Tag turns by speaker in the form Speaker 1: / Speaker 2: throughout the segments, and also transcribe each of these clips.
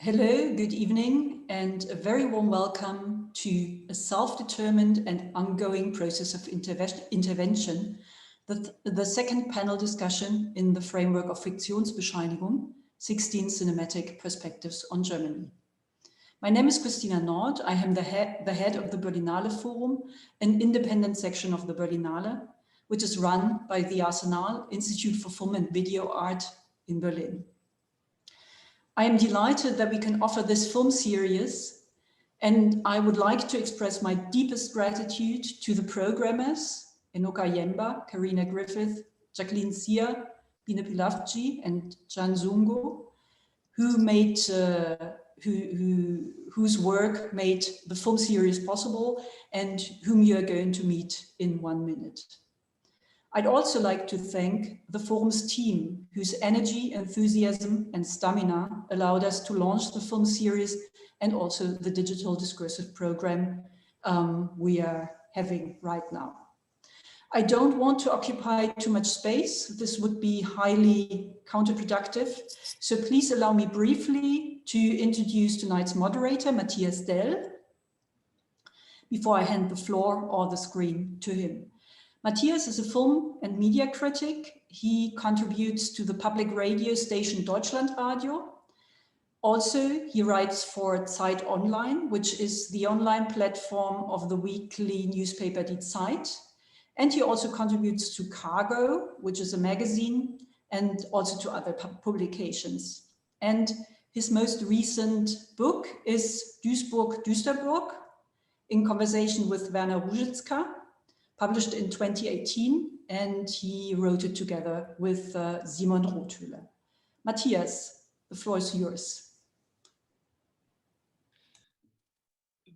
Speaker 1: Hello, good evening, and a very warm welcome to a self-determined and ongoing process of intervention, the second panel discussion in the framework of Fiktionsbescheinigung, 16 cinematic perspectives on Germany. My name is Christina Nord. I am the head of the Berlinale Forum, an independent section of the Berlinale, which is run by the Arsenal Institute for Film and Video Art in Berlin. I am delighted that we can offer this film series, and I would like to express my deepest gratitude to the programmers, Enoka, Ayemba, Karina, Griffith, Jacqueline, Nsiah, Biene, Pilavci, and Sungu, whose work made the film series possible and whom you are going to meet in 1 minute. I'd also like to thank the Forum's team, whose energy, enthusiasm, and stamina allowed us to launch the film series and also the digital discursive program we are having right now. I don't want to occupy too much space. This would be highly counterproductive. So please allow me briefly to introduce tonight's moderator, Matthias Dell, before I hand the floor or the screen to him. Matthias is a film and media critic. He contributes to the public radio station Deutschlandradio. Also, he writes for Zeit Online, which is the online platform of the weekly newspaper Die Zeit. And he also contributes to Cargo, which is a magazine, and also to other publications. And his most recent book is Duisburg Düsterburg, in conversation with Werner Ruzicka, published in 2018, and he wrote it together with Simon Rothhüller. Matthias, the floor is yours.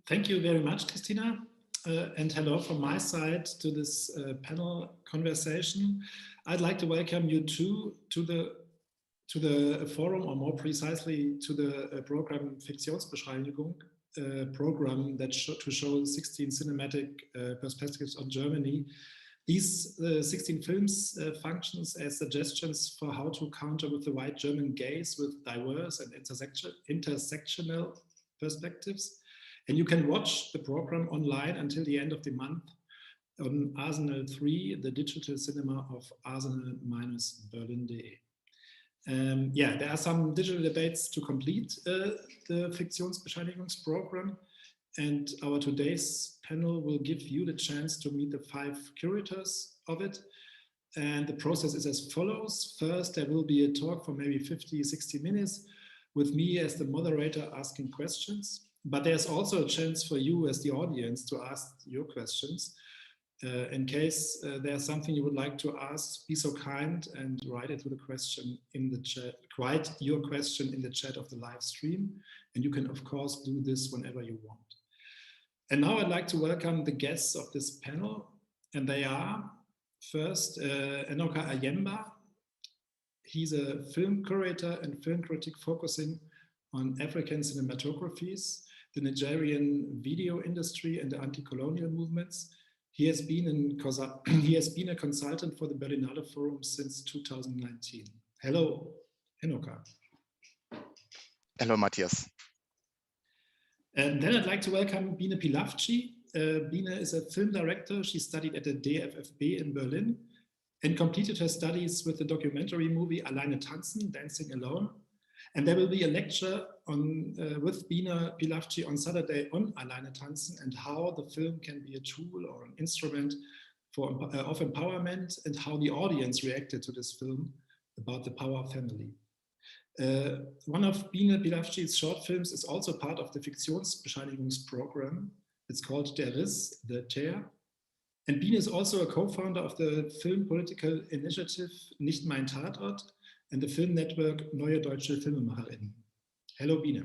Speaker 2: Thank you very much, Christina, and hello from my side to this panel conversation. I'd like to welcome you to the forum, or more precisely to the program Fiktionsbescheinigung, program that to show 16 cinematic perspectives on Germany. These 16 films functions as suggestions for how to counter with the white German gaze with diverse and intersectional perspectives. And you can watch the program online until the end of the month on Arsenal 3, the digital cinema of arsenal-berlin.de. Yeah, there are some digital debates to complete the Fiktionsbescheinigungs program, and our today's panel will give you the chance to meet the 5 curators of it. And the process is as follows. First, there will be a talk for maybe 50-60 minutes with me as the moderator asking questions, but there's also a chance for you as the audience to ask your questions. In case there's something you would like to ask, be so kind and write it with a question in the chat. Write your question in the chat of the live stream, and you can of course do this whenever you want. And now I'd like to welcome the guests of this panel, and they are first Enoka Ayemba. He's a film curator and film critic focusing on African cinematographies, the Nigerian video industry, and the anti-colonial movements. He has been a consultant for the Berlinale Forum since 2019. Hello, Enoka.
Speaker 3: Hello, Matthias.
Speaker 2: And then I'd like to welcome Biene Pilavci. Biene is a film director. She studied at the DFFB in Berlin and completed her studies with the documentary movie Alleine tanzen, Dancing Alone. And there will be a lecture on, with Biene Pilavci on Saturday on Alleine tanzen and how the film can be a tool or an instrument of empowerment, and how the audience reacted to this film about the power family. One of Biene Pilavci's short films is also part of the Fiktionsbescheinigungs program. It's called Der Riss, the Tear. And Biene is also a co-founder of the film political initiative Nicht mein Tatort and the film network Neue Deutsche Filmemacherinnen. Hello, Biene.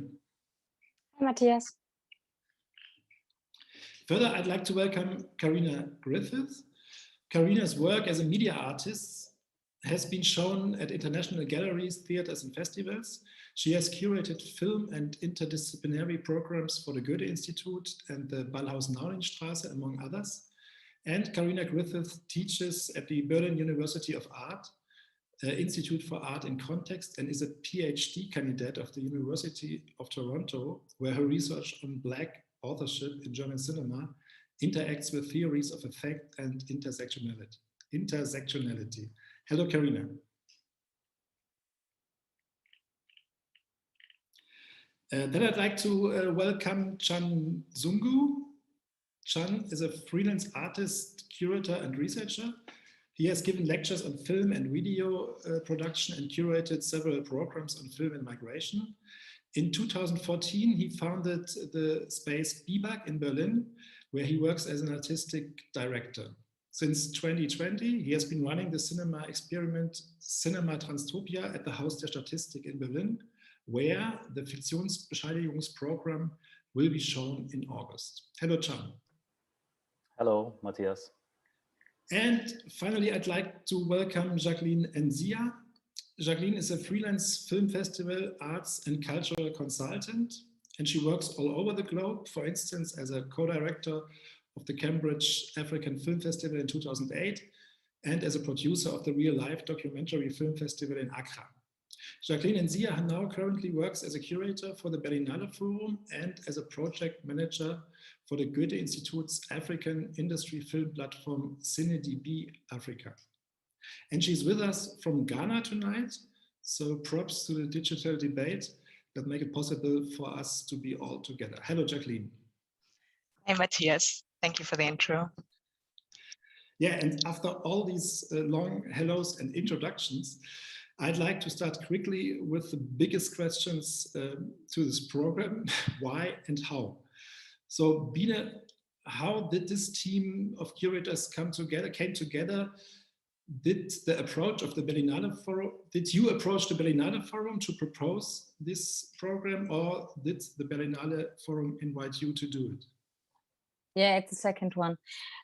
Speaker 4: Hi, Matthias.
Speaker 2: Further, I'd like to welcome Karina Griffith. Karina's work as a media artist has been shown at international galleries, theaters, and festivals. She has curated film and interdisciplinary programs for the Goethe Institute and the Ballhaus-Naulinstraße, among others. And Karina Griffith teaches at the Berlin University of Art, Institute for Art in Context, and is a PhD candidate of the University of Toronto, where her research on Black authorship in German cinema interacts with theories of effect and intersectionality. Hello, Karina. Then I'd like to welcome Sungu. Chan is a freelance artist, curator, and researcher. He has given lectures on film and video production and curated several programs on film and migration. In 2014, he founded the space Biene in Berlin, where he works as an artistic director. Since 2020, he has been running the cinema experiment Cinema Transtopia at the Haus der Statistik in Berlin, where the Fiktionsbescheinigung program will be shown in August. Hello, Chan.
Speaker 5: Hello, Matthias.
Speaker 2: And finally, I'd like to welcome Jacqueline Nsiah. Jacqueline is a freelance film festival, arts and cultural consultant, and she works all over the globe, for instance, as a co-director of the Cambridge African Film Festival in 2008, and as a producer of the real-life documentary film festival in Accra. Jacqueline Nsiah now currently works as a curator for the Berlinale Forum and as a project manager for the Goethe Institute's African industry film platform CineDB Africa. And she's with us from Ghana tonight, so props to the digital debate that make it possible for us to be all together. Hello, Jacqueline.
Speaker 6: Hi, Matthias. Thank you for the intro.
Speaker 2: Yeah, and after all these long hellos and introductions, I'd like to start quickly with the biggest questions to this program, why and how. So Biene, how did this team of curators came together? Did the approach of the Berlinale Forum, did you approach the Berlinale Forum to propose this program, or did the Berlinale Forum invite you to do it?
Speaker 4: Yeah, it's the second one.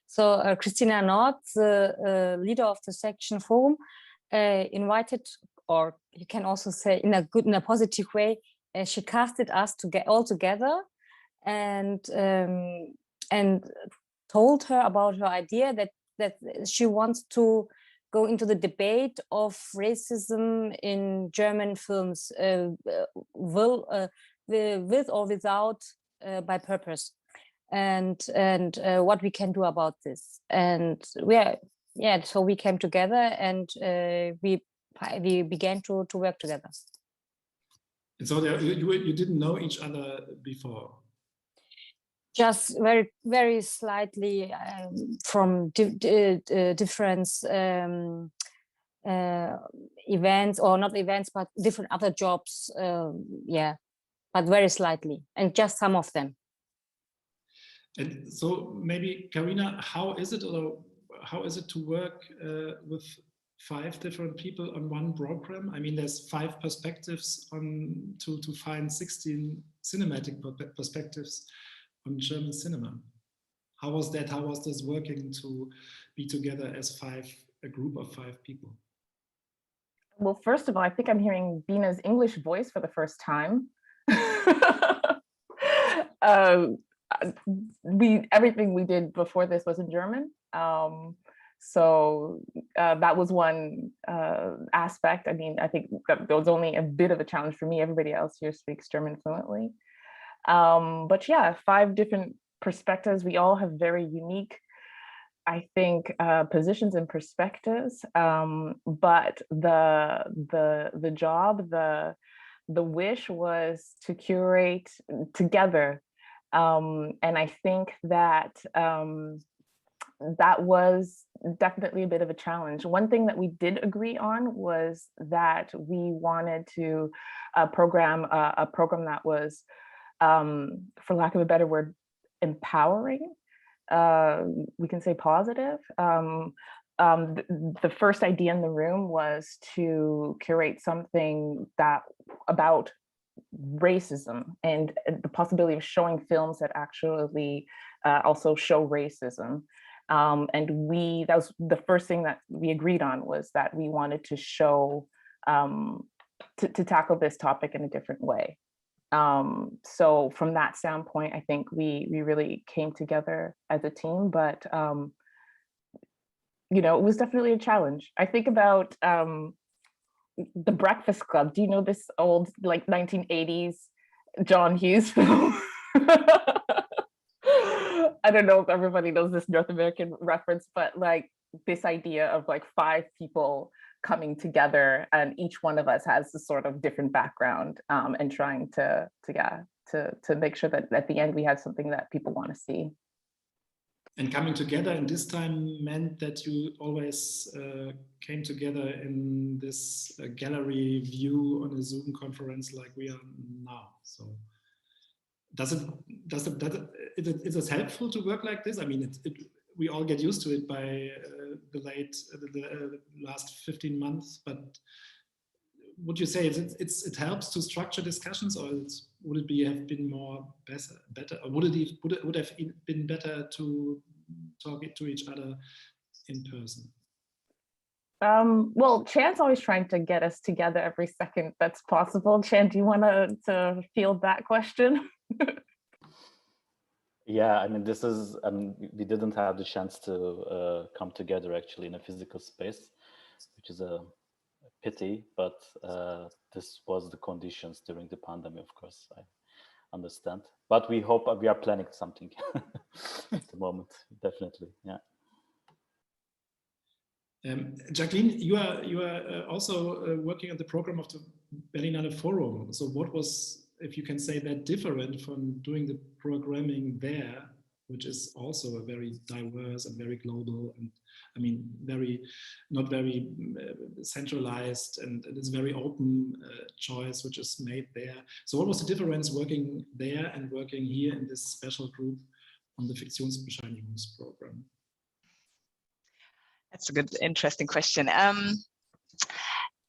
Speaker 4: So Christina Nord, the leader of the section forum, invited, or you can also say in a positive way, she casted us to get all together and told her about her idea that she wants to go into the debate of racism in German films, with or without by purpose, and what we can do about this. And so we came together and we began to work together.
Speaker 2: And so you didn't know each other before?
Speaker 4: Just very, very slightly from different events, or not events, but different other jobs. Yeah, but very slightly, and just some of them.
Speaker 2: And so maybe, Karina, how is it to work with 5 different people on one program? I mean, there's 5 perspectives to find 16 cinematic perspectives on German cinema. How was that? How was this working to be together as a group of 5 people?
Speaker 7: Well, first of all, I think I'm hearing Biene's English voice for the first time. Everything we did before this was in German. So that was one aspect. I mean, I think that was only a bit of a challenge for me. Everybody else here speaks German fluently. But yeah, 5 different perspectives. We all have very unique, I think, positions and perspectives. But the job, the wish was to curate together. And I think that that was definitely a bit of a challenge. One thing that we did agree on was that we wanted to program a program that was, for lack of a better word, empowering. We can say positive. The first idea in the room was to curate something about racism and the possibility of showing films that actually also show racism. And that was the first thing that we agreed on, was that we wanted to show, to tackle this topic in a different way. So from that standpoint, I think we really came together as a team, but it was definitely a challenge. I think about The Breakfast Club. Do you know this old like 1980s John Hughes film? I don't know if everybody knows this North American reference, but like this idea of like 5 people coming together and each one of us has a sort of different background, and trying to make sure that at the end we have something that people want to see.
Speaker 2: And coming together in this time meant that you always came together in this gallery view on a Zoom conference like we are now. So is it helpful to work like this? I mean, we all get used to it by the last 15 months, but would you say it helps to structure discussions, or would it have been better, or would it have been better to talk to each other in person?
Speaker 7: Well, Chan's always trying to get us together every second that's possible. Chan, do you want to field that question?
Speaker 5: Yeah, I mean, this is, we didn't have the chance to come together actually in a physical space, which is a pity, but this was the conditions during the pandemic, of course, I understand. But we hope, we are planning something at the moment, definitely, yeah.
Speaker 2: Jacqueline, you are also working on the program of the Berlinale Forum. So what was, if you can say that, different from doing the programming there, which is also a very diverse and very global, and I mean, not very centralized, and it is very open choice which is made there. So what was the difference working there and working here in this special group on the Fiktionsbescheinigung program?
Speaker 6: That's a good, interesting question.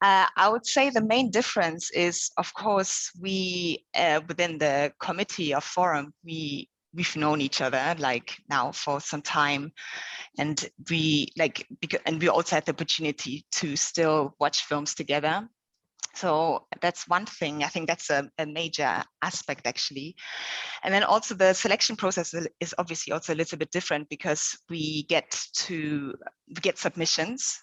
Speaker 6: I would say the main difference is, of course, we within the committee of Forum, we've known each other like now for some time, and we also had the opportunity to still watch films together. So that's one thing. I think that's a major aspect actually. And then also the selection process is obviously also a little bit different because we get submissions.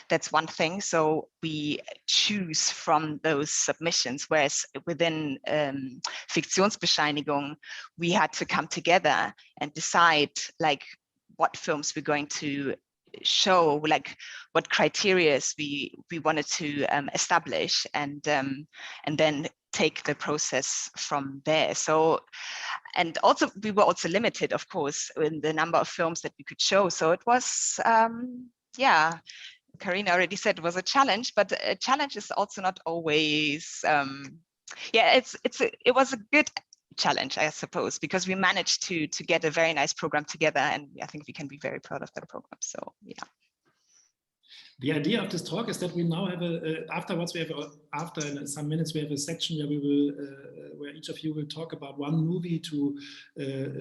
Speaker 6: That's one thing. So we choose from those submissions, whereas within Fiktionsbescheinigung, we had to come together and decide like what films we're going to show, like what criteria we wanted to establish, and then take the process from there. So, and also we were also limited, of course, in the number of films that we could show. So it was, yeah, Karina already said it was a challenge, but a challenge is also not always, yeah, it was a good challenge, I suppose, because we managed to get a very nice program together, and I think we can be very proud of that program. So yeah.
Speaker 2: The idea of this talk is that we now have after in some minutes we have a section where we will where each of you will talk about one movie to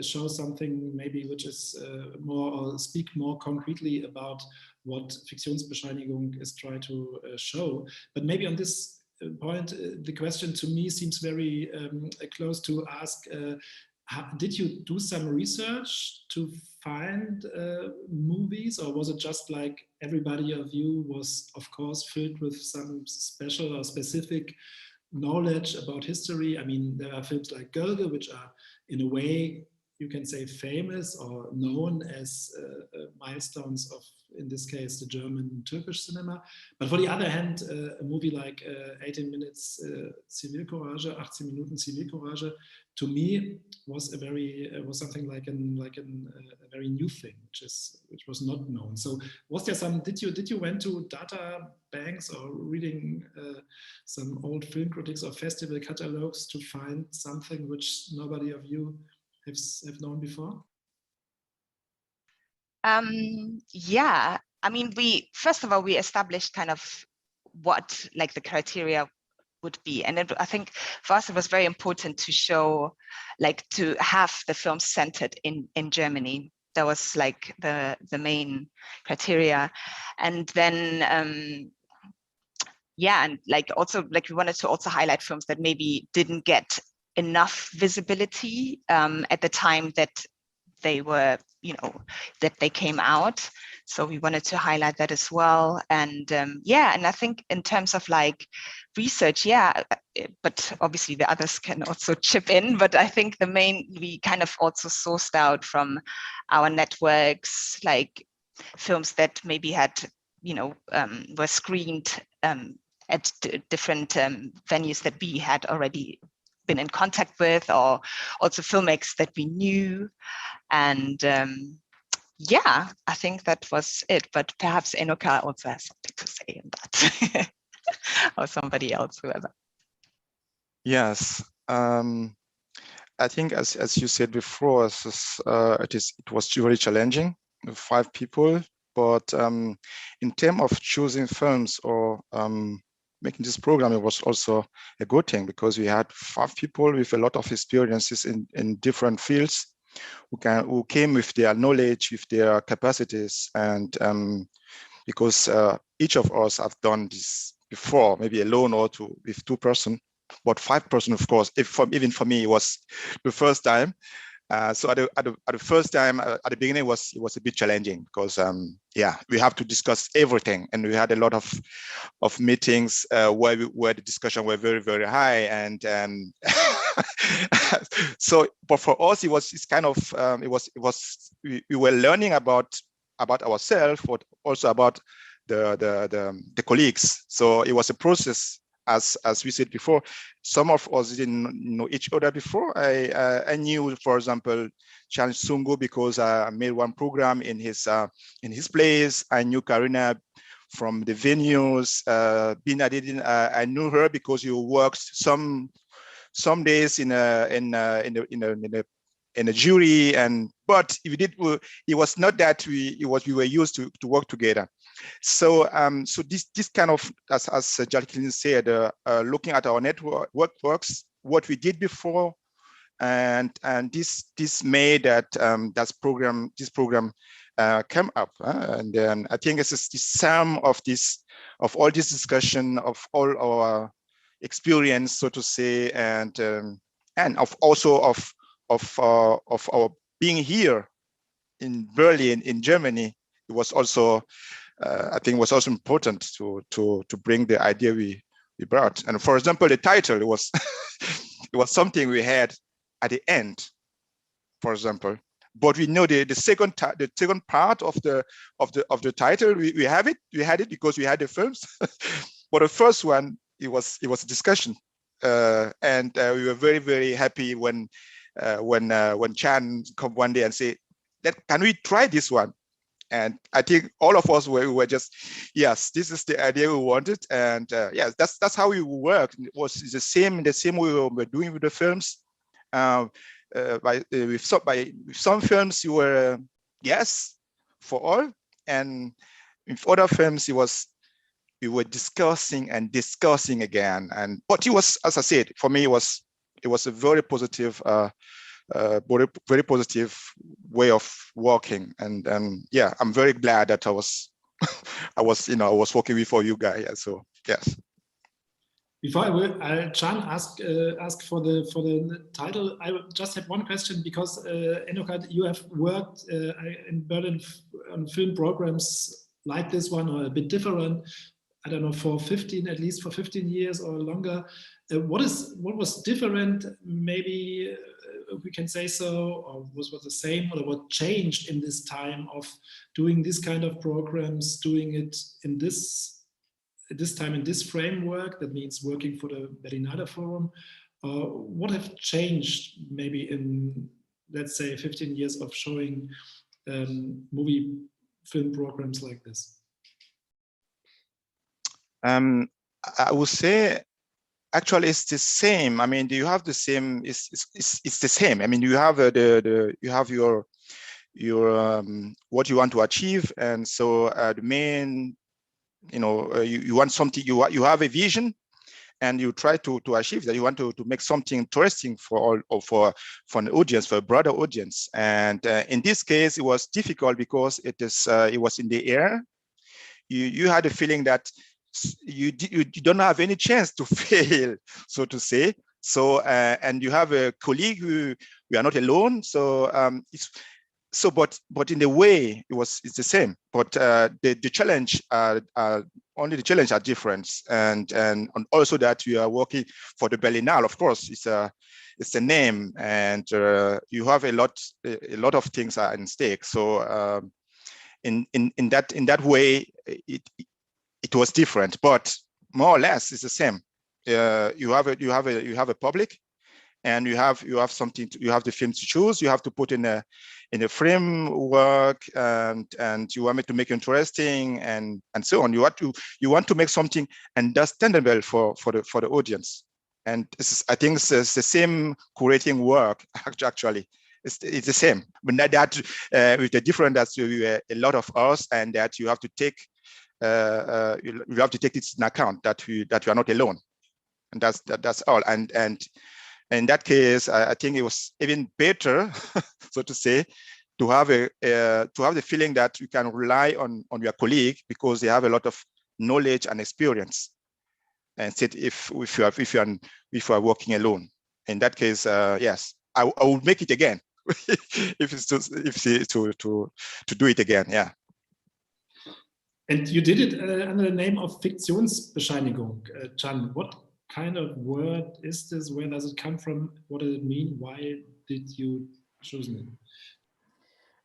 Speaker 2: show something maybe which is more, or speak more concretely about what Fiktionsbescheinigung is trying to show. But maybe on this point, the question to me seems very close to ask, did you do some research to find movies, or was it just like everybody of you was, of course, filled with some special or specific knowledge about history? I mean, there are films like Gölge, which are in a way, you can say, famous or known as milestones of, in this case, the German-Turkish cinema. But for the other hand, a movie like 18 minutes Zivilcourage, 18 Minuten Zivilcourage, to me was a very was something like a very new thing, which was not known. So was there some? Did you went to data banks or reading some old film critics or festival catalogs to find something which nobody of you have known before?
Speaker 6: Yeah, I mean, first of all, we established kind of what like the criteria would be. And I think for us, it was very important to show, like, to have the film centered in Germany. That was like the main criteria. And then, yeah, and like also, like we wanted to also highlight films that maybe didn't get enough visibility at the time that they were that they came out. So we wanted to highlight that as well. And yeah, and I think in terms of like research, yeah, but obviously the others can also chip in, but I think we kind of also sourced out from our networks, like films that maybe had, were screened at different venues that we had already been in contact with, or also filmmakers that we knew. And yeah, I think that was it. But perhaps Enoka also has something to say in that, or somebody else, whoever.
Speaker 3: Yes, I think as you said before, it was very challenging with 5 people. But in terms of choosing films or making this program, it was also a good thing, because we had 5 people with a lot of experiences in different fields, who came with their knowledge, with their capacities, and because each of us have done this before, maybe alone or with 2 persons, but 5 persons, of course. Even for me, it was the first time. So at the first time, at the beginning, it was a bit challenging, because yeah, we have to discuss everything, and we had a lot of meetings where the discussion were very, very high, and so. But for us, it's kind of we were learning about ourselves, but also about the colleagues. So it was a process. As we said before, some of us didn't know each other before. I knew, for example, Sungu, because I made one program in his place. I knew Karina from the venues. Biene, I knew her because you worked some days in a jury, but it was not that we were used to work together. So this kind of, as Jacqueline said, looking at our network works, what we did before, and this made that this program come up, and then I think it's just the sum of all this discussion, of all our experience, so to say, and of our being here in Berlin, in Germany. It was also, I think, was also important to bring the idea we brought. And for example, the title, it was it was something we had at the end, for example. But we know the second part of the title, we had it because we had the films. But the first one, it was a discussion, and we were very, very happy when Chan come one day and say, can we try this one? And I think all of us were just, yes, this is the idea we wanted, and yes, that's how we worked. It was the same way we were doing with the films. With some films, you were yes for all, and with other films, we were discussing again. But it was, as I said, for me, it was a very positive. Very positive way of working, and yeah, I'm very glad that I was working with you guys. So yes.
Speaker 2: Before Chan ask for the title, I just had one question, because Enoka, you have worked in Berlin on film programs like this one, or a bit different. I don't know, at least for 15 years or longer. What was different? Maybe we can say so, or was the same, or what changed in this time of doing this kind of programs, doing it in this time in this framework? That means working for the Berlinale Forum. What have changed maybe in, let's say, 15 years of showing film programs like this?
Speaker 3: I would say, actually, it's the same. I mean, you have the same. It's the same. I mean, you have you have your what you want to achieve, and so the main, you want something. You have a vision, and you try to achieve that. You want to make something interesting for all, or for an audience, for a broader audience. And in this case, it was difficult because it was in the air. You had a feeling that you don't have any chance to fail, so to say. So and you have a colleague who we are not alone. So So, but in a way, it's the same. But the challenge only the challenge are different, and also that you are working for the Berlinale. Of course, it's a name, and you have a lot of things are in stake. So in that way, it was different, but more or less it's the same. You have a public, and you have something. You have the film to choose. You have to put in a framework, and you want it to make it interesting, and so on. You want to make something understandable for the audience. And this is, I think, it's the same curating work. Actually, it's the same, but that with the difference that you a lot of us, and that you have to take you have to take this in account, that you are not alone, and that's all. And in that case, I think it was even better, so to say, to have the feeling that you can rely on your colleague, because they have a lot of knowledge and experience. And said if you are working alone, in that case, yes, I would make it again if it's to do it again, yeah.
Speaker 2: And you did it under the name of Fiktionsbescheinigung. Can, what kind of word is this? Where does it come from? What does it mean? Why did you choose it?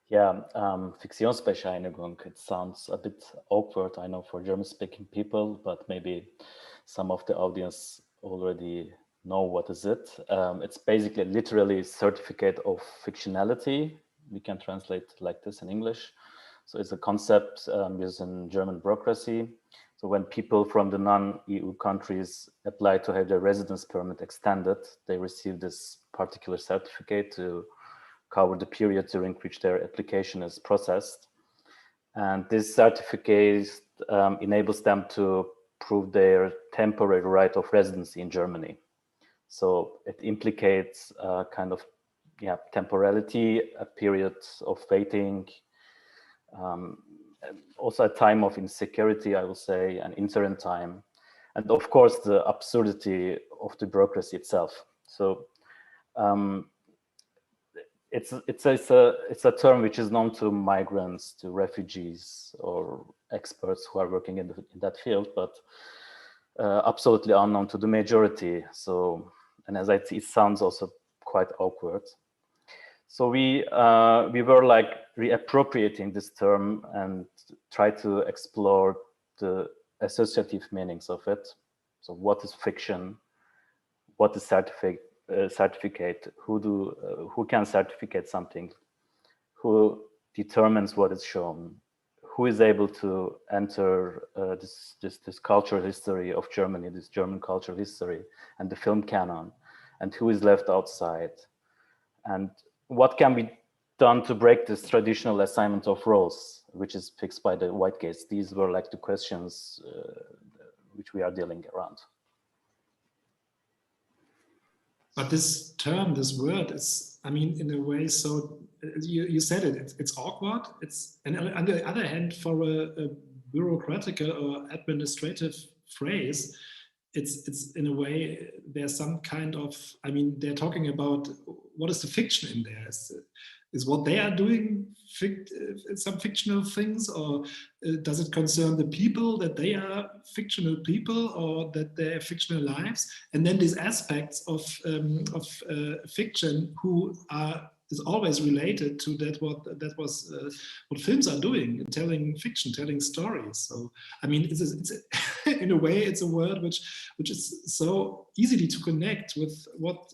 Speaker 5: Yeah, Fiktionsbescheinigung, it sounds a bit awkward, I know, for German-speaking people, but maybe some of the audience already know what is it. It's basically literally certificate of fictionality. We can translate like this in English. So it's a concept used in German bureaucracy. So when people from the non-EU countries apply to have their residence permit extended, they receive this particular certificate to cover the period during which their application is processed. And this certificate enables them to prove their temporary right of residency in Germany. So it implicates kind of temporality, a period of waiting, also a time of insecurity, I will say, an interim time, and of course the absurdity of the bureaucracy itself. So it's a term which is known to migrants, to refugees, or experts who are working in that field, but absolutely unknown to the majority. So, and as I see, it sounds also quite awkward. So we were like reappropriating this term and try to explore the associative meanings of it. So what is fiction? What is certificate? Who can certificate something? Who determines what is shown? Who is able to enter this cultural history of Germany, this German cultural history and the film canon? And who is left outside? And what can be done to break this traditional assignment of roles, which is fixed by the white gaze? These were like the questions which we are dealing around.
Speaker 2: But this term, this word is, I mean, in a way, so you said it's awkward. And on the other hand, for a bureaucratical or administrative phrase, it's in a way, there's some kind of, I mean, they're talking about what is the fiction in there? Is what they are doing some fictional things, or does it concern the people, that they are fictional people, or that they have fictional lives? And then these aspects of fiction is always related to what films are doing, telling fiction, telling stories. So I mean, it's in a way, it's a word which is so easily to connect with what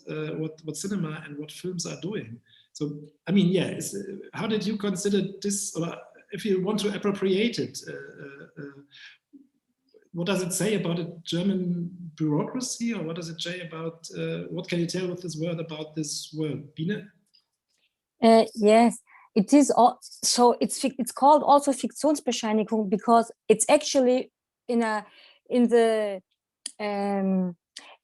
Speaker 2: cinema and what films are doing. So I mean, yeah, how did you consider this, or if you want to appropriate it? What does it say about a German bureaucracy, or what does it say about? What can you tell with this word about this word, Biene?
Speaker 4: Yes, it is. So it's called also Fiktionsbescheinigung because it's actually it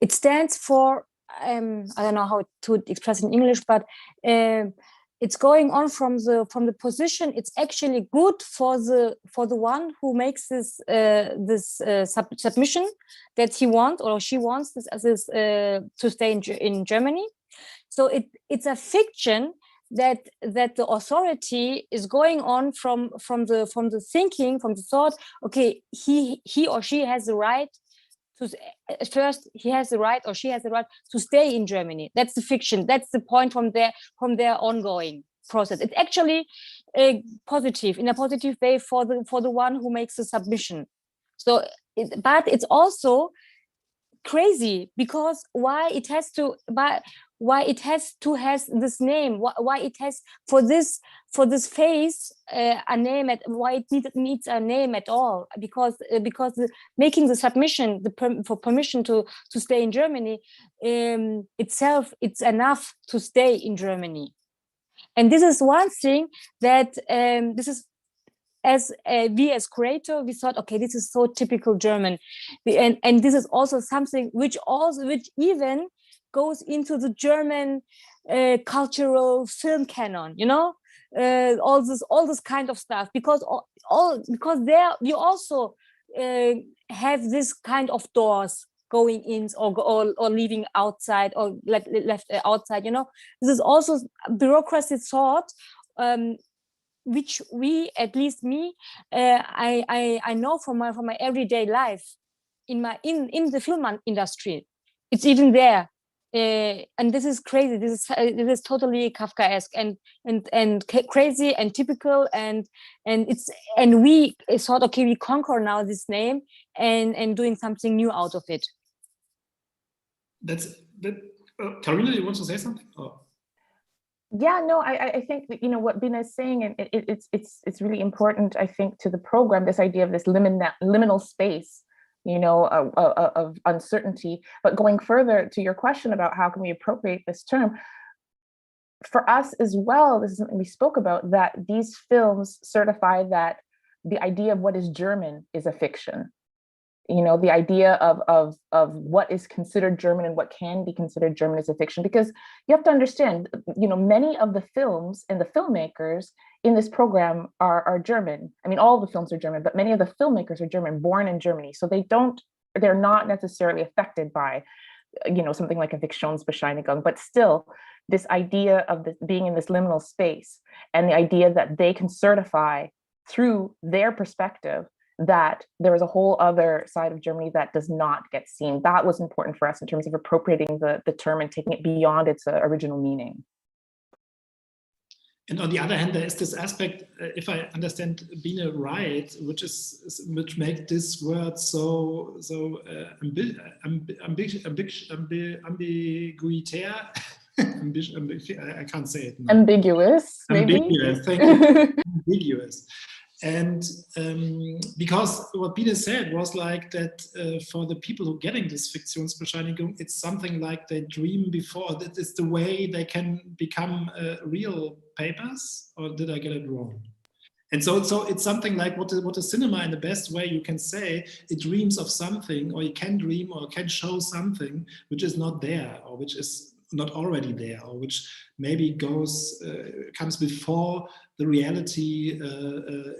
Speaker 4: stands for I don't know how to express in English, but it's going on from the position. It's actually good for the one who makes this submission that he wants or she wants this to stay in Germany. So it's a fiction that the authority is going on from the thinking, from the thought. Okay, he or she has the right to, first he has the right or she has the right to stay in Germany. That's the fiction. That's the point from their ongoing process. It's actually positive, in a positive way for the one who makes the submission. So, but it's also crazy, because why it has to has this name, why it has for this phase a name, why it needs a name at all, because making the submission for permission to stay in Germany itself, it's enough to stay in Germany. And this is one thing that this is, as we as curator, we thought, okay, this is so typical German, and this is also something which even goes into the German cultural film canon, you know, all this kind of stuff, because because there you also have this kind of doors going in or leaving outside, or left outside, you know. This is also bureaucracy thought, which we, at least me, I know from my everyday life in the film industry. It's even there, and this is crazy. This is totally Kafkaesque and crazy and typical, and we thought, okay, we conquer now this name and doing something new out of it.
Speaker 2: Karina, you want to say something? Oh.
Speaker 7: Yeah, no, I think that, you know, what Biene is saying, and it's really important, I think, to the program, this idea of this liminal space, you know, of uncertainty. But going further to your question about how can we appropriate this term, for us as well, this is something we spoke about, that these films certify that the idea of what is German is a fiction. You know, the idea of what is considered German and what can be considered German is a fiction, because you have to understand, you know, many of the films and the filmmakers in this program are German. I mean, all the films are German, but many of the filmmakers are German, born in Germany. So they're not necessarily affected by, you know, something like a Fiktionsbescheinigung, but still this idea of being in this liminal space, and the idea that they can certify through their perspective that there is a whole other side of Germany that does not get seen. That was important for us in terms of appropriating the term and taking it beyond its original meaning.
Speaker 2: And on the other hand, there is this aspect, if I understand Biene right, which makes this word so ambiguitaire. I can't say it now.
Speaker 7: Ambiguous, maybe?
Speaker 2: Ambiguous, thank you. Ambiguous. And because what Biene said was like that for the people who are getting this Fiktionsbescheinigung, it's something like they dream before. That is the way they can become real papers, or did I get it wrong? And so it's something like what a cinema, in the best way you can say, it dreams of something, or you can dream or can show something which is not there, or which is not already there, or which maybe comes before the reality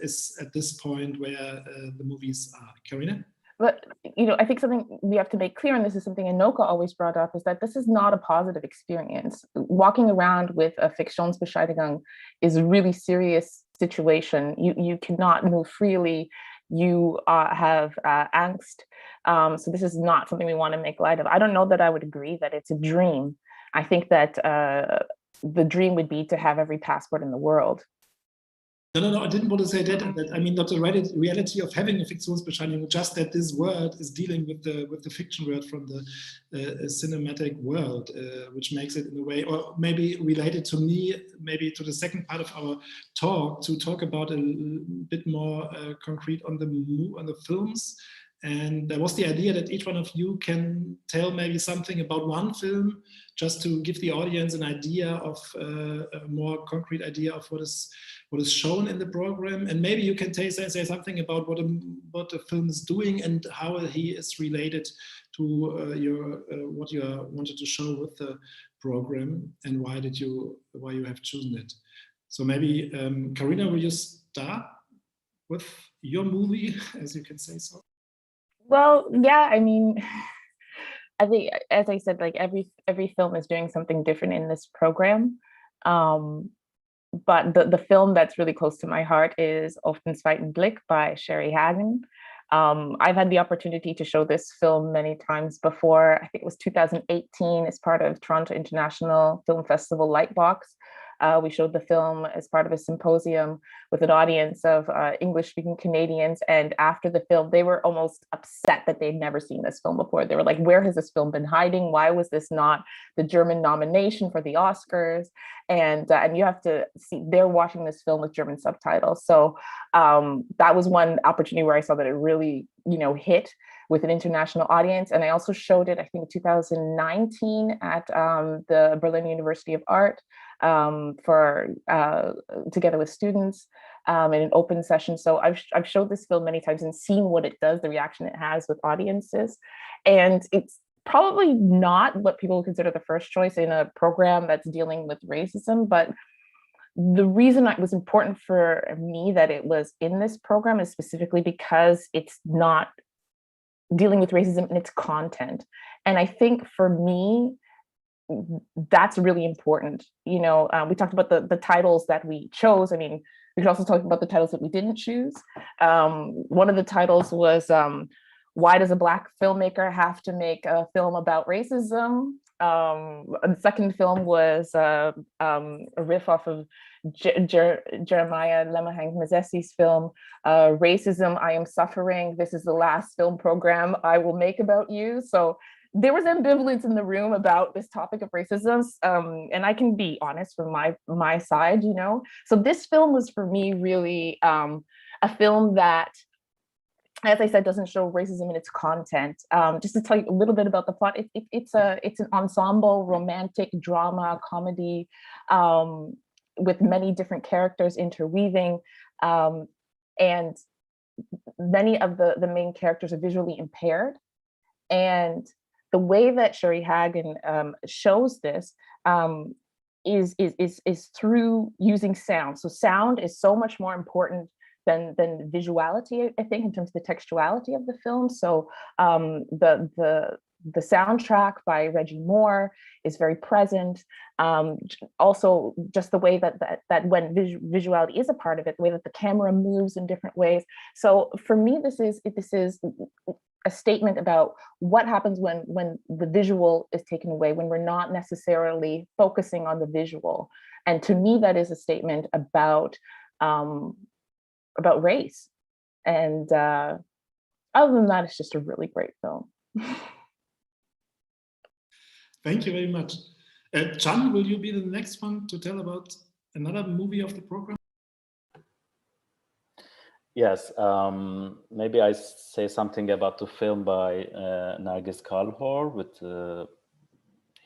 Speaker 2: is at this point where the movies are. Karina?
Speaker 7: But, you know, I think something we have to make clear, and this is something Enoka always brought up, is that this is not a positive experience. Walking around with a Fiktionsbescheinigung is a really serious situation. You cannot move freely. You have angst. So this is not something we want to make light of. I don't know that I would agree that it's a dream. I think that the dream would be to have every passport in the world.
Speaker 2: No, I didn't want to say that. I mean, not the reality of having a Fiktionsbescheinigung, just that this word is dealing with the fiction word from the cinematic world, which makes it in a way, or maybe related to me, maybe to the second part of our talk, to talk about a bit more concrete on the films. And there was the idea that each one of you can tell maybe something about one film, just to give the audience an idea of a more concrete idea of what is shown in the program. And maybe you can say something about what the film is doing and how he is related to what you wanted to show with the program, and why you have chosen it. So maybe Karina, will you start with your movie, as you can say so?
Speaker 7: Well, yeah, I mean, I think, as I said, like every film is doing something different in this program. but the film that's really close to my heart is Auf den zweiten Blick by Sherry Hagen. I've had the opportunity to show this film many times before. I think it was 2018 as part of Toronto International Film Festival Lightbox. We showed the film as part of a symposium with an audience of English-speaking Canadians. And after the film, they were almost upset that they'd never seen this film before. They were like, where has this film been hiding? Why was this not the German nomination for the Oscars? And you have to see, they're watching this film with German subtitles. So that was one opportunity where I saw that it really, hit with an international audience. And I also showed it, I think, in 2019 at the Berlin University of Art together with students in an open session. So I've showed this film many times and seen what it does, the reaction it has with audiences. And it's probably not what people would consider the first choice in a program that's dealing with racism, but the reason it was important for me that it was in this program is specifically because it's not dealing with racism in its content. And I think for me, that's really important. We talked about the titles that we chose. I mean, we could also talk about the titles that we didn't choose. One of the titles was, why does a Black filmmaker have to make a film about racism? The second film was a riff off of Jeremiah Lemahang Mazessi's film, Racism, I Am Suffering. This is the last film program I will make about you. So there was ambivalence in the room about this topic of racism, and I can be honest from my side, So this film was for me really a film that, as I said, doesn't show racism in its content. Just to tell you a little bit about the plot, it's an ensemble romantic drama comedy with many different characters interweaving, and many of the main characters are visually impaired. And the way that Sherry Hagen shows this is through using sound. So sound is so much more important than visuality, I think, in terms of the textuality of the film. So the soundtrack by Reggie Moore is very present. Also, just the way that when visuality is a part of it, the way that the camera moves in different ways. So for me, this is a statement about what happens when the visual is taken away, when we're not necessarily focusing on the visual. And to me, that is a statement about race. And other than that, it's just a really great film.
Speaker 2: Thank you very much. Can, will you be the next one to tell about another movie of the program?
Speaker 5: Yes, maybe I say something about the film by Nargis Kalhor with the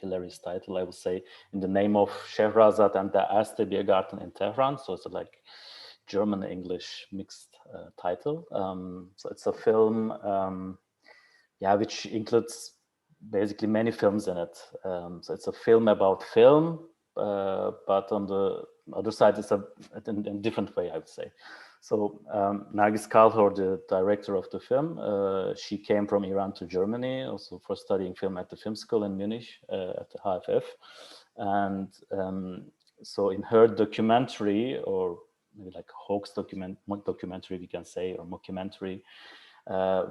Speaker 5: hilarious title, I would say, In the Name of Shehrazad and the Erste Biergarten in Tehran. So it's like German-English mixed title. So it's a film, which includes basically many films in it. So it's a film about film, but on the other side, it's in a different way, I would say. So Nargis Kalhor, the director of the film, she came from Iran to Germany, also for studying film at the film school in Munich at the HFF. And so in her documentary, or maybe like hoax documentary, we can say, or mockumentary,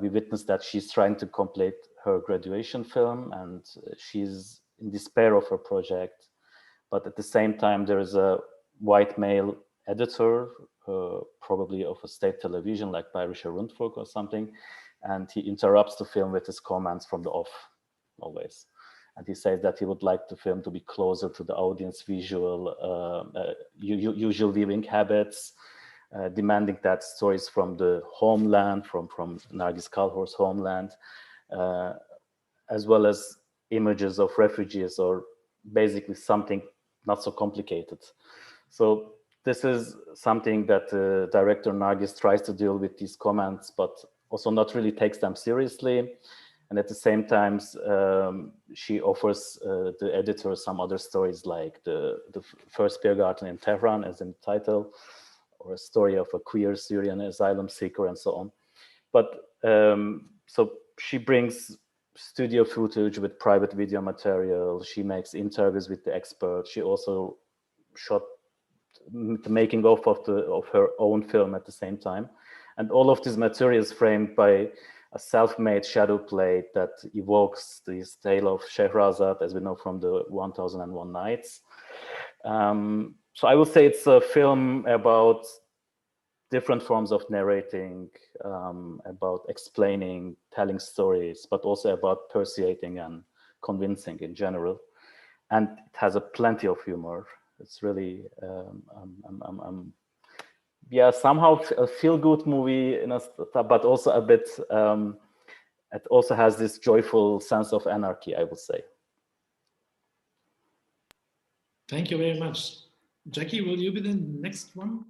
Speaker 5: we witnessed that she's trying to complete her graduation film, and she's in despair of her project. But at the same time, there is a white male editor, probably of a state television like Bayerischer Rundfunk or something, and he interrupts the film with his comments from the off, always. And he says that he would like the film to be closer to the audience visual, usual viewing habits, demanding that stories from the homeland, from Nargis Kalhor's homeland, as well as images of refugees, or basically something not so complicated. So this is something that director Nargis tries to deal with these comments, but also not really takes them seriously. And at the same time, she offers the editor some other stories, like the first Biergarten in Tehran, as in the title, or a story of a queer Syrian asylum seeker, and so on. But so she brings studio footage with private video material. She makes interviews with the experts. She also shot the making of her own film at the same time. And all of this material is framed by a self-made shadow plate that evokes this tale of Scheherazade, as we know from the 1001 Nights. So I would say it's a film about different forms of narrating, about explaining, telling stories, but also about persuading and convincing in general. And it has plenty of humor. It's really, yeah, somehow a feel-good movie, but also a bit, it also has this joyful sense of anarchy, I would say.
Speaker 2: Thank you very much. Jackie, will you be the next one?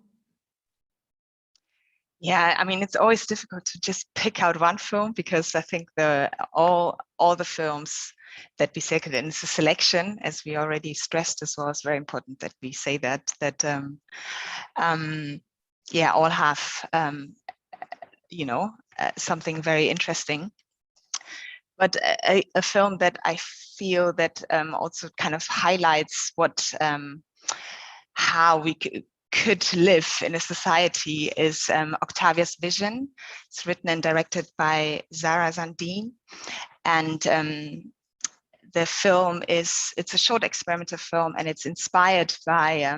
Speaker 6: Yeah, I mean, it's always difficult to just pick out one film, because I think all the films that we say, and it's a selection, as we already stressed as well. It's very important that we say that yeah, all have you know, something very interesting. But a film that I feel that also kind of highlights what how we could live in a society is Octavia's Vision. It's written and directed by Zara Zandine. And the film it's a short experimental film, and it's inspired by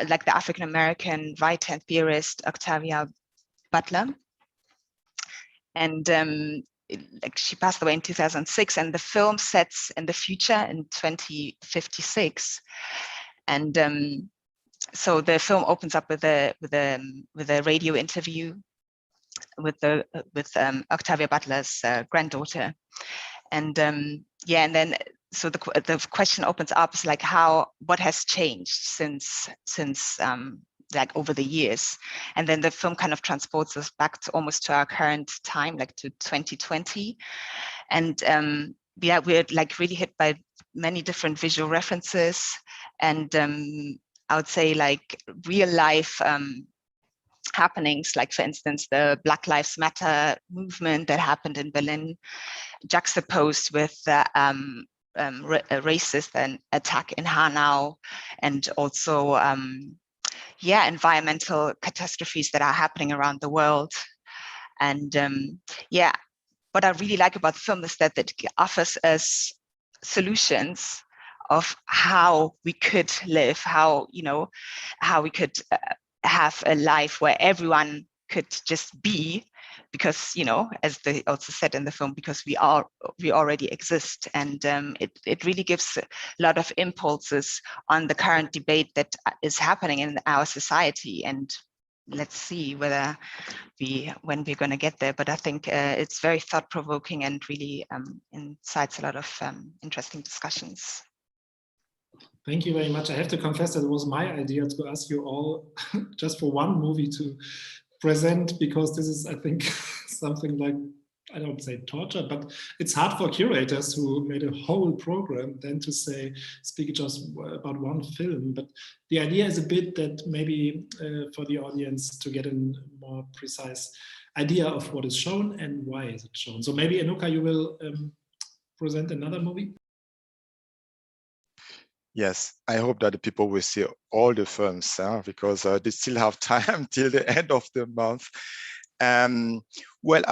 Speaker 6: like the African-American writer and theorist Octavia Butler. And like she passed away in 2006, and the film sets in the future in 2056. And so the film opens up with a radio interview with Octavia Butler's granddaughter, and yeah, and then so the question opens up is like what has changed since like over the years, and then the film kind of transports us back to almost to our current time, like to 2020, and yeah, we're like really hit by many different visual references, and I would say like real life happenings, like for instance the Black Lives Matter movement that happened in Berlin, juxtaposed with the racist attack in Hanau, and also yeah, environmental catastrophes that are happening around the world. And yeah, what I really like about the film is that it offers us solutions of how we could live, how we could have a life where everyone could just be, because as they also said in the film, because we already exist. And it really gives a lot of impulses on the current debate that is happening in our society. And let's see when we're going to get there. But I think it's very thought-provoking and really incites a lot of interesting discussions.
Speaker 2: Thank you very much. I have to confess that it was my idea to ask you all just for one movie to present, because this is, I think, something like, I don't say torture, but it's hard for curators who made a whole program then to speak just about one film. But the idea is a bit that maybe for the audience to get a more precise idea of what is shown and why is it shown. So maybe Enoka, you will present another movie?
Speaker 3: Yes, I hope that the people will see all the films, because they still have time till the end of the month. Well,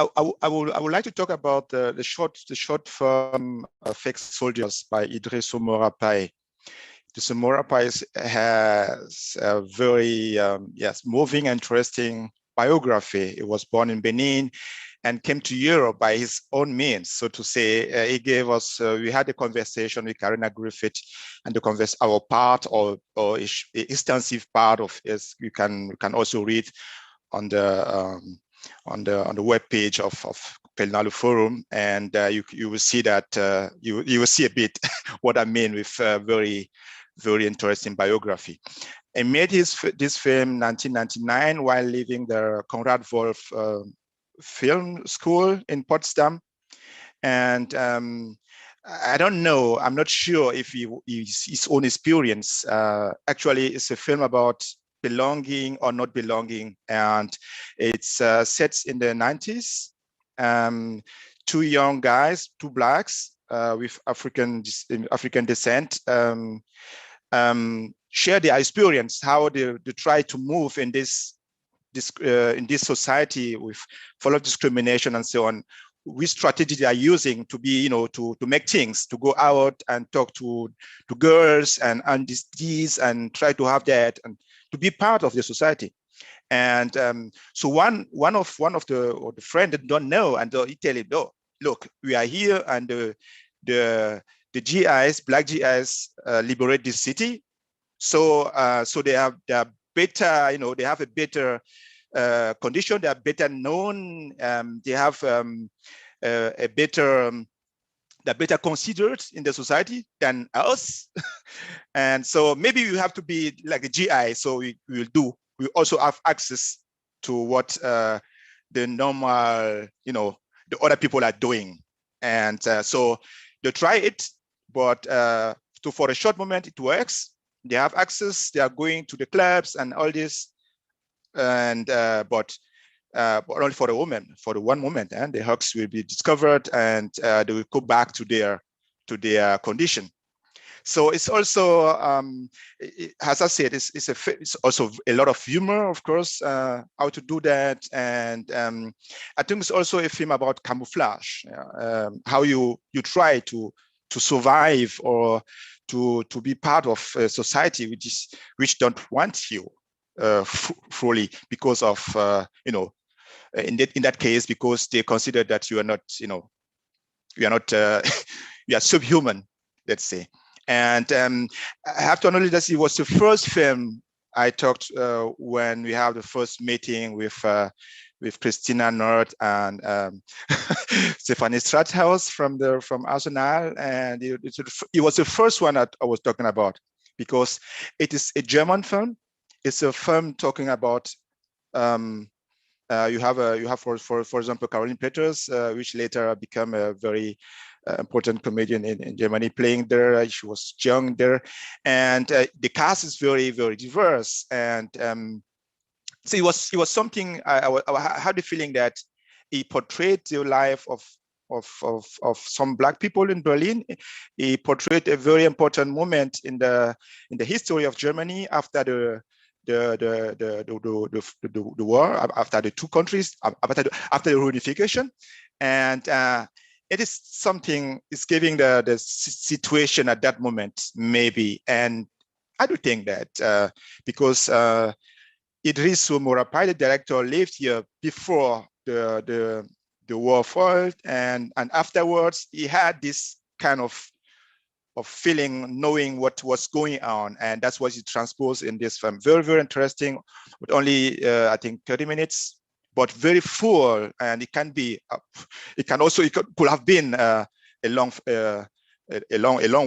Speaker 3: I would like to talk about the short film Fake Soldiers by Idrisso Morapai. Idrisso Morapai has a very moving, interesting biography. He was born in Benin and came to Europe by his own means, so to say. He gave us, we had a conversation with Karina Griffith, and our part or extensive part of it, you can also read on the web page of Penal Forum, and you will see that you will see a bit what I mean with very, very interesting biography. He made this film in 1999 while leaving the Konrad Wolf film school in Potsdam. And I don't know, I'm not sure if his own experience. Actually, it's a film about belonging or not belonging, and it's set in the 90s. Two young guys, two blacks with African descent, share their experience, how they try to move in this society with full of discrimination and so on, which strategy they are using to be, to make things, to go out and talk to girls and these and try to have that and to be part of the society. And so one of the friend that don't know, and he tell him, no, look, we are here, and the GIs, black GIs, liberate this city. So so they are better, they have a better condition. They are better known. They have a better. They're better considered in the society than us. And so maybe you have to be like a GI. So we also have access to what the normal, the other people are doing. And so they try it, but for a short moment it works. They have access. They are going to the clubs and all this, and but only for the woman, for the one moment, and the hugs will be discovered, and they will go back to their condition. So it's also, as I said, it's also a lot of humor, of course, how to do that, and I think it's also a film about camouflage, how you try to survive or to be part of a society which don't want you fully because of in that case, because they consider that you are not you are subhuman, let's say. And I have to acknowledge that it was the first film I talked when we have the first meeting with Christina Nord and Stephanie Strathaus from Arsenal, and it was the first one that I was talking about, because it is a German film. It's a film talking about you have for example Caroline Peters, which later became a very important comedian in Germany, playing there. She was young there, and the cast is very, very diverse. And so it was something I had the feeling that he portrayed the life of some Black people in Berlin. He portrayed a very important moment in the history of Germany after the war, after the two countries, after the reunification, and it is something. It's giving the situation at that moment, maybe, and I do think that because Idris Morapai, the director, lived here before the war failed, and afterwards he had this kind of feeling, knowing what was going on, and that's what he transposed in this film. Very, very interesting, with only I think 30 minutes, but very full, and it can be. It could have been a long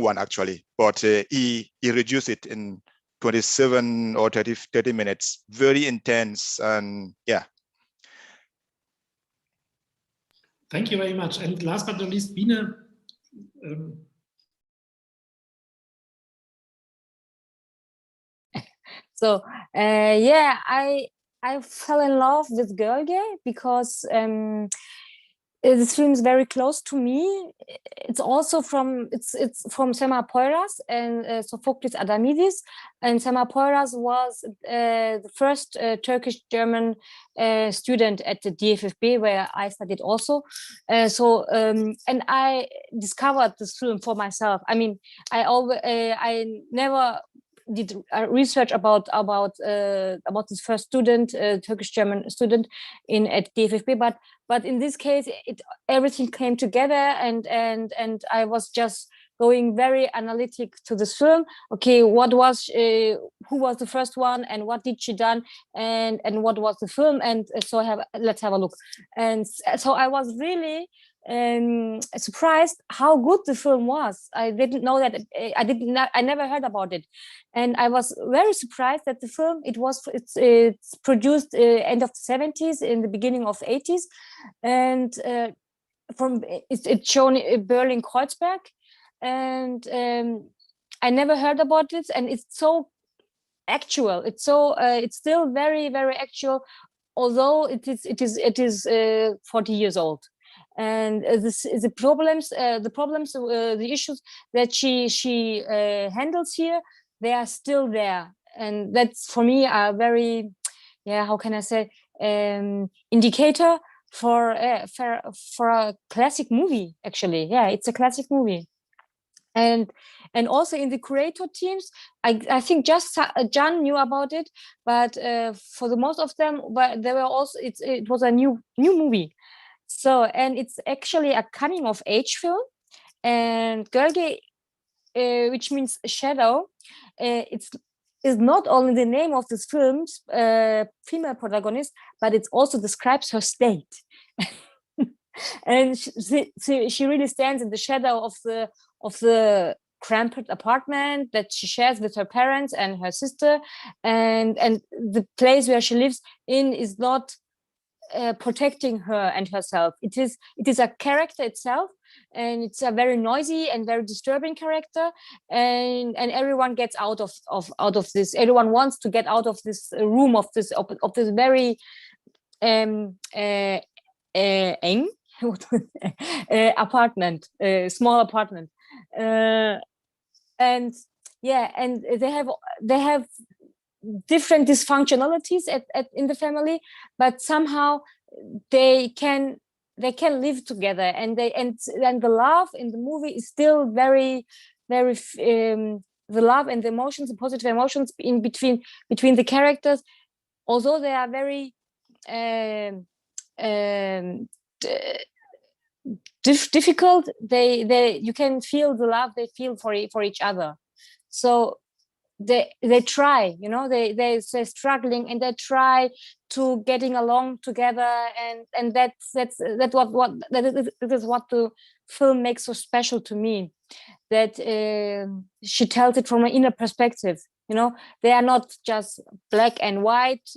Speaker 3: one actually, but he reduced it in 27 or 30 minutes. Very intense, and yeah.
Speaker 2: Thank you very much. And last but not least, Biene.
Speaker 4: So yeah, I fell in love with Girl Gay because this film is very close to me. It's also from Sema Poyraz and Sophocles Adamidis, and Sema Poyraz was the first Turkish-German student at the DFFB, where I studied also. And I discovered this film for myself. I mean, I never did research about this first student, Turkish-German student at DFFB, but in this case, everything came together, and I was just going very analytic to this film. Okay, who was the first one, and what did she done, and what was the film, and so let's have a look. And so I was really surprised how good the film was. I didn't know that. I never heard about it, and I was very surprised that the film it's produced end of the 70s, in the beginning of the 80s, and it's shown in Berlin Kreuzberg, and I never heard about it, and it's so actual. It's still very, very actual, although it is 40 years old. And the problems, the issues that she handles here they are still there, and that's for me a very, how can I say, indicator for a classic movie. Actually, it's a classic movie. And also in the curator teams, I think just Jan knew about it, but for the most of them, but they were also, it was a new movie. So, and it's actually a coming of age film, and Gölge, which means shadow, is not only the name of this film's female protagonist, but it also describes her state. And she really stands in the shadow of the cramped apartment that she shares with her parents and her sister, and the place where she lives in is not protecting her and herself. It is a character itself, and it's a very noisy and very disturbing character, and everyone gets out of this. Everyone wants to get out of this room, of this very eng apartment, small apartment, and they have different dysfunctionalities in the family, but somehow they can live together, and the love in the movie is still very, very the love and the emotions, the positive emotions in between the characters, although they are very difficult, they you can feel the love they feel for each other. So they try, they're struggling, and they try to getting along together, and that's what the film makes so special to me, that she tells it from an inner perspective. They are not just black and white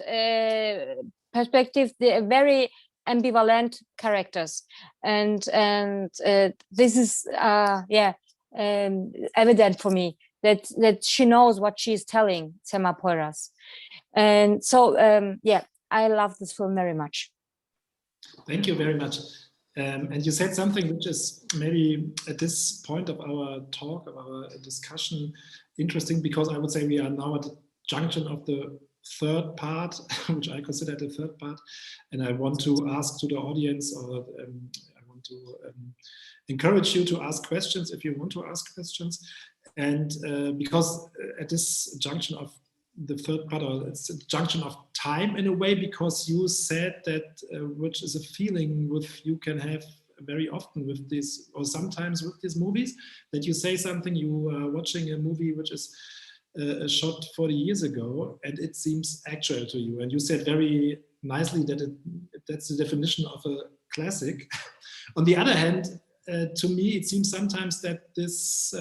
Speaker 4: perspective. They are very ambivalent characters, and this is evident for me that she knows what she is telling, Sema Poyraz. And so I love this film very much.
Speaker 2: Thank you very much. And you said something which is maybe at this point of our talk, of our discussion, interesting, because I would say we are now at the junction of the third part, which I consider the third part. And I want to ask to the audience, or I want to encourage you to ask questions if you want to ask questions. And because at this junction of the third part, or it's a junction of time in a way, because you said that, which is a feeling you can have very often with this, or sometimes with these movies, that you say something, you are watching a movie which is shot 40 years ago, and it seems actual to you. And you said very nicely that that's the definition of a classic. On the other hand, to me, it seems sometimes that this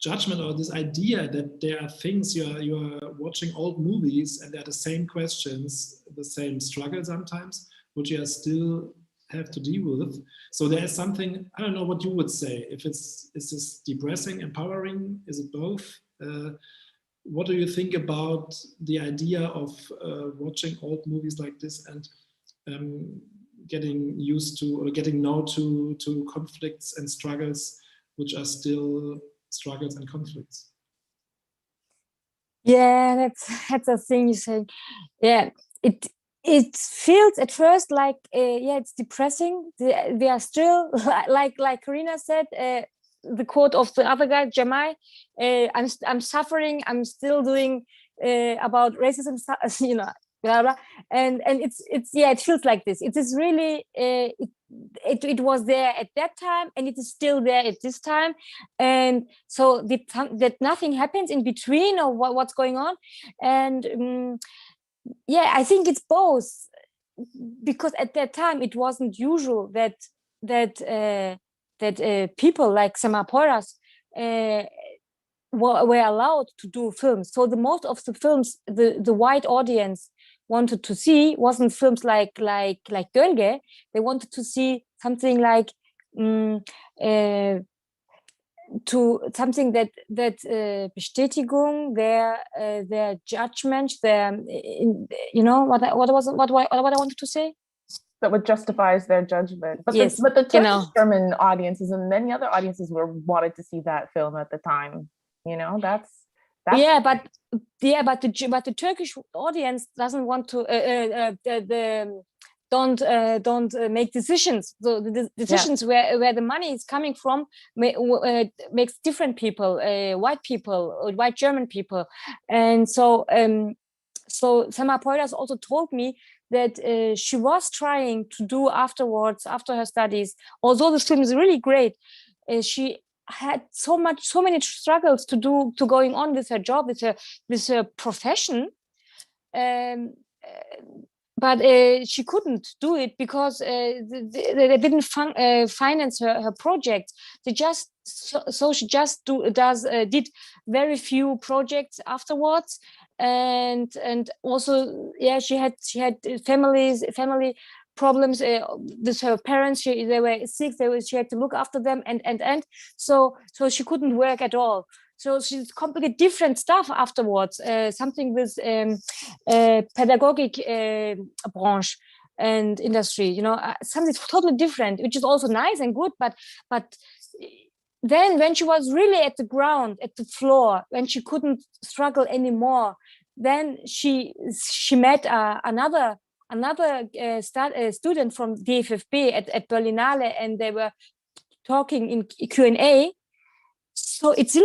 Speaker 2: judgment, or this idea that there are things you are watching old movies and they're the same questions, the same struggle sometimes, which you still have to deal with. So there is something, I don't know what you would say, if is this depressing, empowering, is it both? What do you think about the idea of watching old movies like this and getting used to, or getting known to conflicts and struggles, which are still struggles and conflicts?
Speaker 4: Yeah, that's a thing you say. Yeah, it feels at first like it's depressing. They are still like Karina said, the quote of the other guy, Jamai, I'm suffering, I'm still doing about racism, blah, blah. And it feels like this. It is really it was there at that time, and it is still there at this time, and so that nothing happens in between, or what's going on. And I think it's both, because at that time it wasn't usual that people like Sema Poyraz were allowed to do films. So the most of the films the white audience wanted to see wasn't films like Gölge. They wanted to see something like to something that Bestätigung, their judgment, their what I wanted to say.
Speaker 7: That what justifies their judgment. But
Speaker 4: yes,
Speaker 7: the Turkish German audiences and many other audiences wanted to see that film at the time. You know, that's
Speaker 4: yeah, but the Turkish audience doesn't want to don't make decisions. So the decisions where the money is coming from makes different people, white people, white German people, and so Nsiah Poyraz also told me that she was trying to do afterwards, after her studies, although the film is really great, she had so many struggles to going on with her job, with her profession, but she couldn't do it because they didn't finance her project. They just she just did very few projects afterwards, and also she had family problems with her parents. They were sick. She had to look after them, and so she couldn't work at all. So she's completely different stuff afterwards. Something with pedagogic branch and industry. You know, something totally different, which is also nice and good. But then when she was really at the ground, at the floor, when she couldn't struggle anymore, then she met another student from DFFB at Berlinale, and they were talking in Q&A. So it's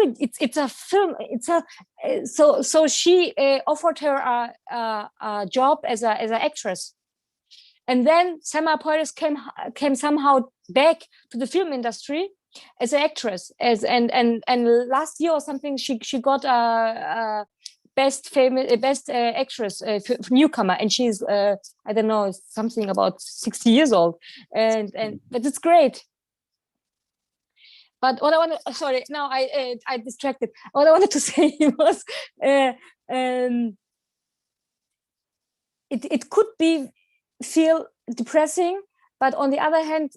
Speaker 4: a film. So she offered her a job as an actress, and then Nsiah Poyraz came somehow back to the film industry as an actress. And last year or something, she got a best actress newcomer, and she's I don't know, something about 60 years old, and but it's great. But what I want to, sorry, now I distracted. What I wanted to say was, it could feel depressing, but on the other hand,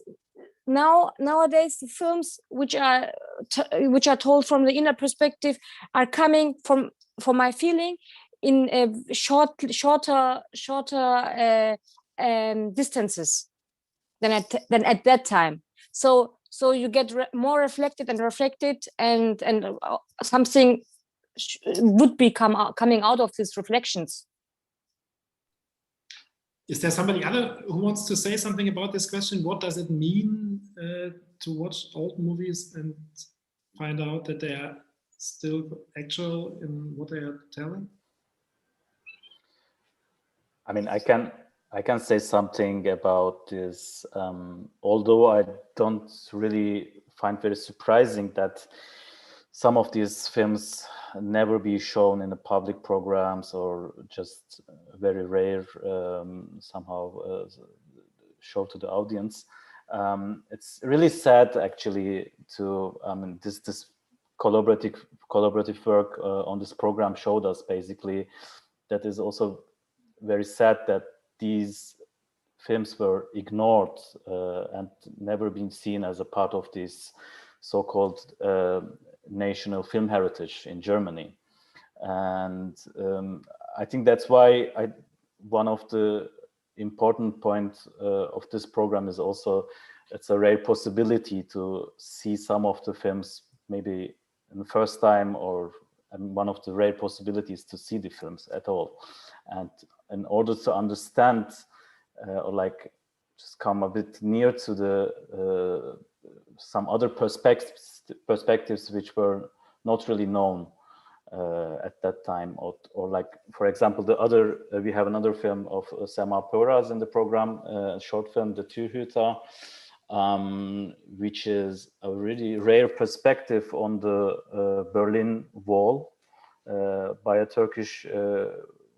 Speaker 4: nowadays the films which are told from the inner perspective are coming from my feeling in shorter distances than at that time. So you get more reflected, and something would be coming out of these reflections.
Speaker 2: Is there somebody other who wants to say something about this question? What does it mean to watch old movies and find out that they are still actual in what they are telling?
Speaker 5: I mean, I can say something about this, although I don't really find very surprising that some of these films never be shown in the public programs, or just very rare somehow show to the audience. It's really sad, actually, to this collaborative work on this program showed us basically that is also very sad that these films were ignored and never been seen as a part of this so-called national film heritage in Germany. And I think that's why one of the important points of this program is also it's a rare possibility to see some of the films maybe in the first time, or one of the rare possibilities to see the films at all. And in order to understand or like just come a bit near to the some other perspectives which were not really known at that time, or like, for example, we have another film of Nsiah Poyraz in the program, a short film, The Türhüter, which is a really rare perspective on the Berlin Wall by a Turkish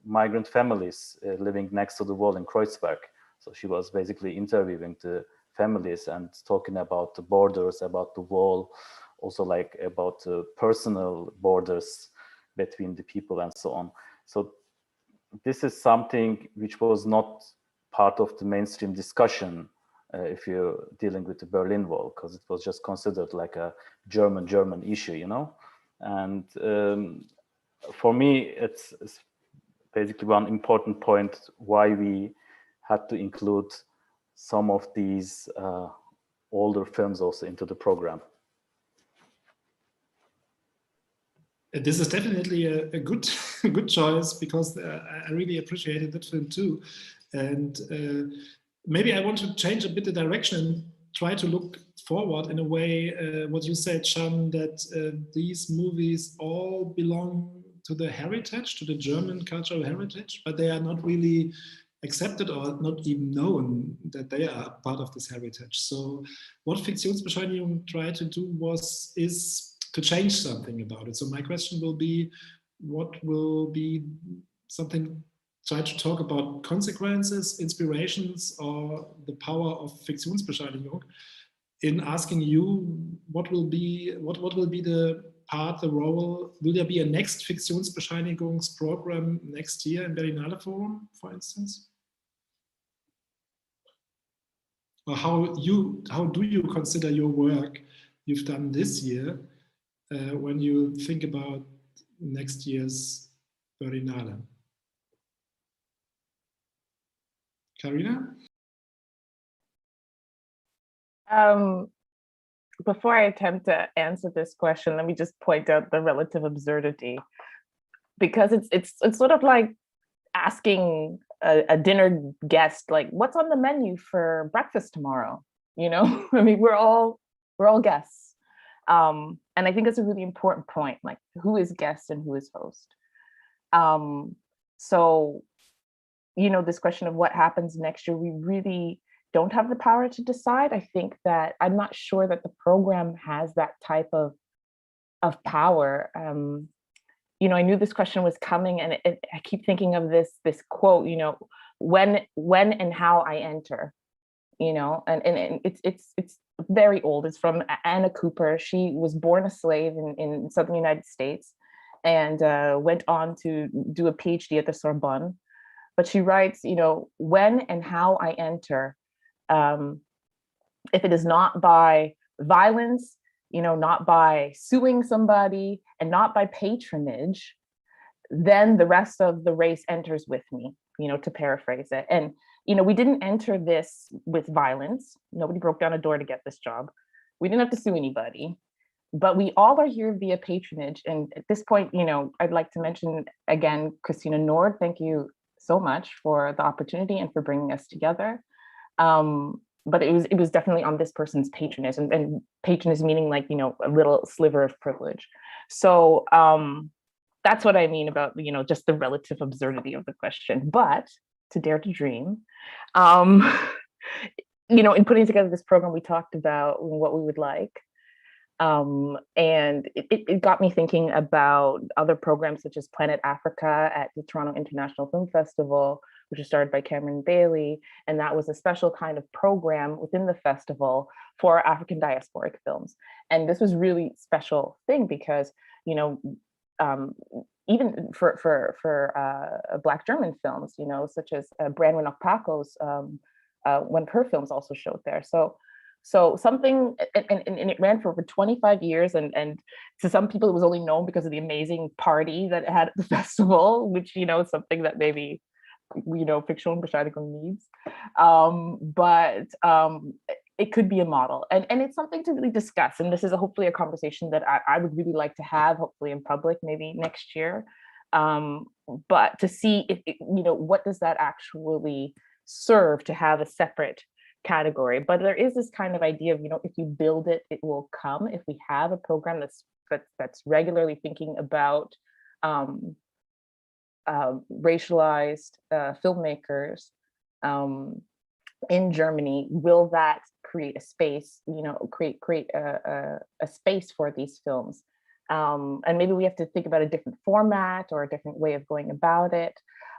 Speaker 5: migrant families living next to the wall in Kreuzberg. So she was basically interviewing the families and talking about the borders, about the wall, also like about personal borders between the people and so on. So this is something which was not part of the mainstream discussion if you're dealing with the Berlin Wall, because it was just considered like a German issue, you know. And for me, it's basically one important point why we had to include some of these older films also into the program.
Speaker 2: This is definitely a good good choice, because I really appreciated that film too. And maybe I want to change a bit the direction and try to look forward in a way, what you said, Shan, that these movies all belong to the heritage, to the German cultural heritage, but they are not really accepted or not even known that they are part of this heritage. So what Fiktionsbescheinigung tried to do is to change something about it. So my question will be, what will be something, try to talk about consequences, inspirations, or the power of Fiktionsbescheinigung in asking you what will be the part, the role. Will there be a next Fiktionsbescheinigungsprogram next year in Berlinale Forum, for instance? Or how do you consider your work you've done this year when you think about next year's Berlinale? Karina?
Speaker 7: Before I attempt to answer this question, let me just point out the relative absurdity, because it's sort of like asking a dinner guest, like, what's on the menu for breakfast tomorrow? You know, I mean, we're all guests. And I think it's a really important point, like, who is guest and who is host? So, you know, this question of what happens next year, we really don't have the power to decide. I think that I'm not sure that the program has that type of power. You know, I knew this question was coming, and I keep thinking of this quote, you know, when and how I enter, you know, and it's very old. It's from Anna Cooper. She was born a slave in Southern United States, and went on to do a PhD at the Sorbonne. But she writes, you know, when and how I enter, if it is not by violence, you know, not by suing somebody and not by patronage, then the rest of the race enters with me, you know, to paraphrase it. And, you know, we didn't enter this with violence. Nobody broke down a door to get this job. We didn't have to sue anybody, but we all are here via patronage. And at this point, you know, I'd like to mention again, Christina Nord, thank you so much for the opportunity and for bringing us together. But it was definitely on this person's patronage, and patronage meaning, like, you know, a little sliver of privilege. So that's what I mean about, you know, just the relative absurdity of the question. But to dare to dream, you know, in putting together this program, we talked about what we would like. And it got me thinking about other programs such as Planet Africa at the Toronto International Film Festival, which was started by Cameron Bailey. And that was a special kind of program within the festival for African diasporic films. And this was really special thing because, you know, even for Black German films, you know, such as Branwen Okpako's, one of her films also showed there. So something, and it ran for over 25 years, and to some people it was only known because of the amazing party that it had at the festival, which, you know, is something that maybe, you know, Fiktionsbescheinigung needs. But it could be a model, and it's something to really discuss. And this is hopefully a conversation that I would really like to have, hopefully in public, maybe next year. But to see if, you know, what does that actually serve to have a separate category. But there is this kind of idea of, you know, if you build it, it will come. If we have a program that's regularly thinking about racialized filmmakers in Germany, will that create a space, you know, create a space for these films? And maybe we have to think about a different format or a different way of going about it.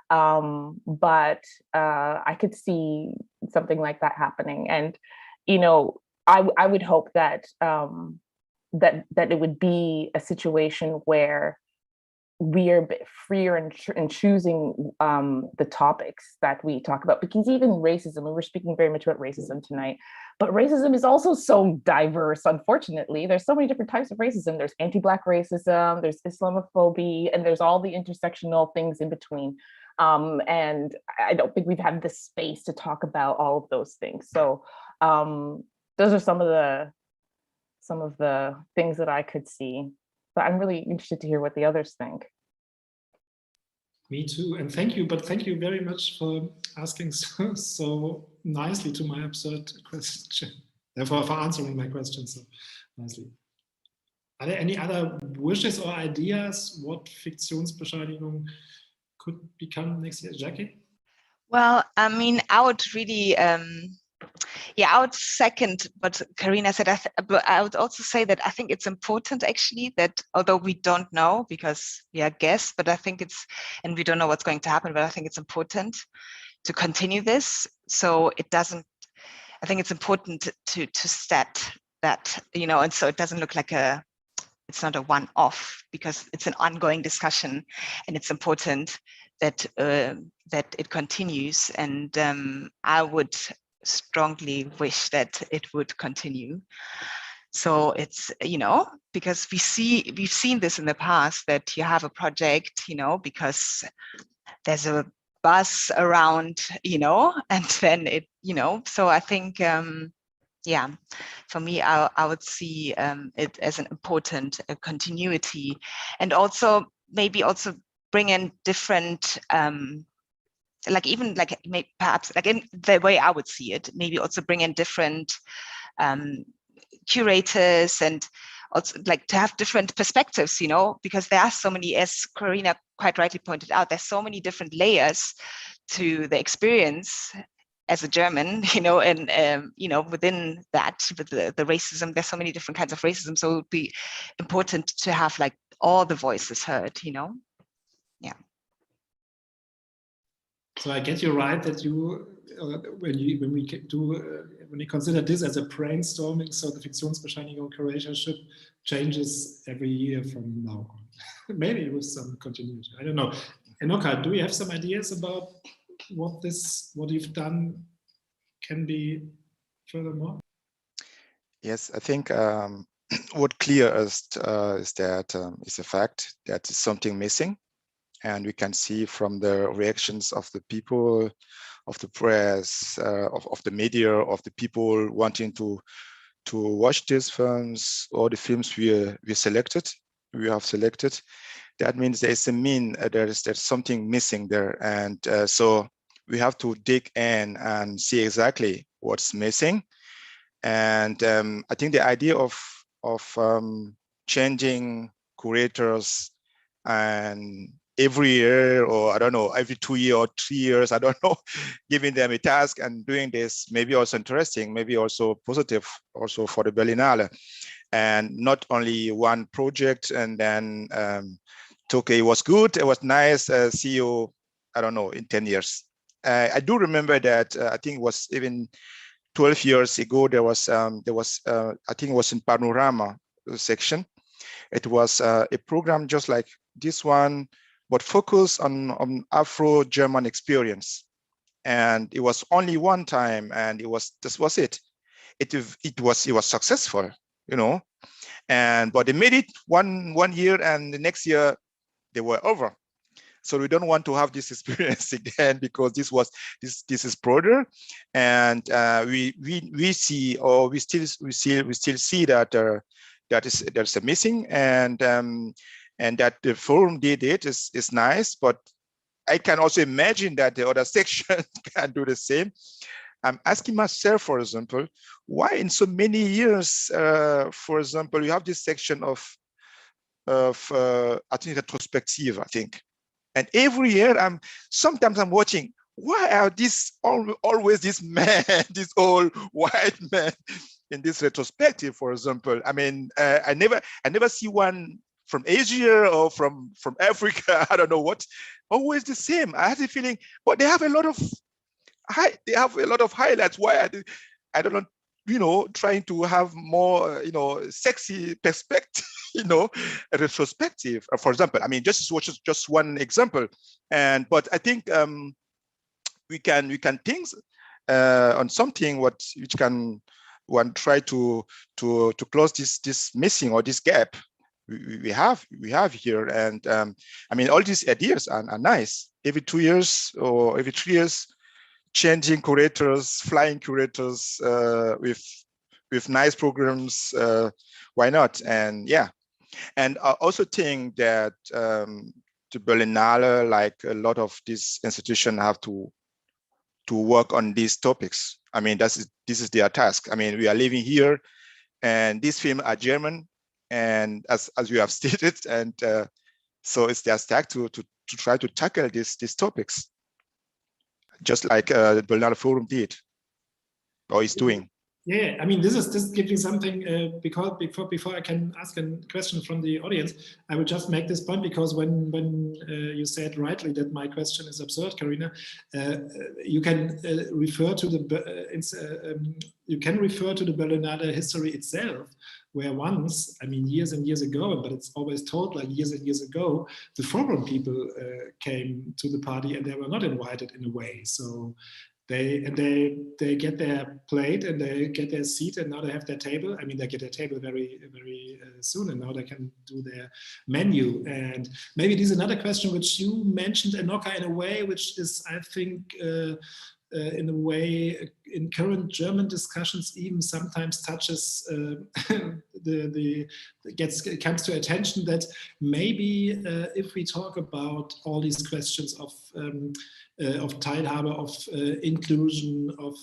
Speaker 7: But I could see something like that happening. And, you know, I would hope that that it would be a situation where we are a bit freer in choosing the topics that we talk about, because even racism, and we're speaking very much about racism tonight, but racism is also so diverse. Unfortunately, there's so many different types of racism. There's anti-Black racism, there's Islamophobia, and there's all the intersectional things in between. And I don't think we've had the space to talk about all of those things. So those are some of the things that I could see. But I'm really interested to hear what the others think.
Speaker 2: Me too, and thank you, but thank you very much for asking so nicely to my absurd question, for answering my question so nicely. Are there any other wishes or ideas what Fiktionsbescheinigung could become next year, Jackie?
Speaker 6: Well, I mean, I would really, yeah, I would second what Karina said, but I would also say that I think it's important actually that although we don't know because we are guests, but I think it's, and we don't know what's going to happen, but I think it's important to continue this. So it doesn't, I think it's important to set that, you know, and so it doesn't look like it's not a one-off because it's an ongoing discussion and it's important that that it continues. And I would strongly wish that it would continue. So it's, you know, because we've seen this in the past that you have a project, you know, because there's a buzz around, you know, and then it, you know, so I think, yeah, for me, I would see it as an important continuity, and also maybe also bring in different, like even like maybe perhaps like in the way I would see it, maybe also bring in different curators and also like to have different perspectives, you know, because there are so many, as Karina quite rightly pointed out, there's so many different layers to the experience as a German, you know, and you know, within that, with the racism, there's so many different kinds of racism. So it would be important to have like all the voices heard, you know. Yeah.
Speaker 2: So I get you right that you, when we consider this as a brainstorming, so the Fiktionsbescheinigung curatorship changes every year from now on. Maybe with some continuity. I don't know. Enoka, do we have some ideas about what you've done can be furthermore?
Speaker 3: Yes, I think what clear is that is a fact that is something missing, and we can see from the reactions of the people, of the press, of the media, of the people wanting to watch these films or the films we have selected. That means there's there's something missing there, and so we have to dig in and see exactly what's missing. And I think the idea of changing curators and every year, or I don't know, every 2 years or 3 years, I don't know, giving them a task and doing this, maybe also interesting, maybe also positive also for the Berlinale. And not only one project and then okay, it was good, it was nice, see you, I don't know, in 10 years. I do remember that I think it was even 12 years ago, there was I think it was in Panorama section. It was a program just like this one, but focused on Afro-German experience. And it was only one time, and this was it. It was successful, you know. But they made it one year, and the next year they were over. So we don't want to have this experience again, because this is broader, and we see, or we still see that there's a missing, and that the forum did it is nice, but I can also imagine that the other section can do the same. I'm asking myself, for example, why in so many years, for example, you have this section of I think retrospective, I think. And every year, sometimes I'm watching, why are always this man, this old white man in this retrospective, for example? I mean, I never see one from Asia or from Africa. I don't know what. Always the same. I had the feeling, but they have a lot of highlights. Why I don't know. You know, trying to have more, you know, sexy perspective, you know, retrospective. For example, I mean, just one example, but I think we can think on something which can one try to close this missing or this gap we have here. And I mean, all these ideas are nice. Every 2 years or every 3 years. Changing curators, flying curators with nice programs, why not? And yeah, And I also think that the Berlinale, like a lot of these institutions, have to work on these topics. I mean, this is their task. I mean, we are living here, and these films are German, and as you have stated, and so it's their task to try to tackle these topics, just like the Berlinale Forum did or is doing.
Speaker 2: Yeah, I mean, this is giving something because before I can ask a question from the audience, I will just make this point, because when you said rightly that my question is absurd, Karina, you can refer to the Berlinale history itself, where once, I mean, years and years ago, but it's always told like years and years ago, the forum people came to the party and they were not invited in a way. So they get their plate and they get their seat, and now they have their table. I mean, they get their table very soon, and now they can do their menu. And maybe this is another question which you mentioned, Enoka, in a way, which is, I think, in a way, in current German discussions, even sometimes touches comes to attention, that maybe if we talk about all these questions of Teilhabe, of inclusion, of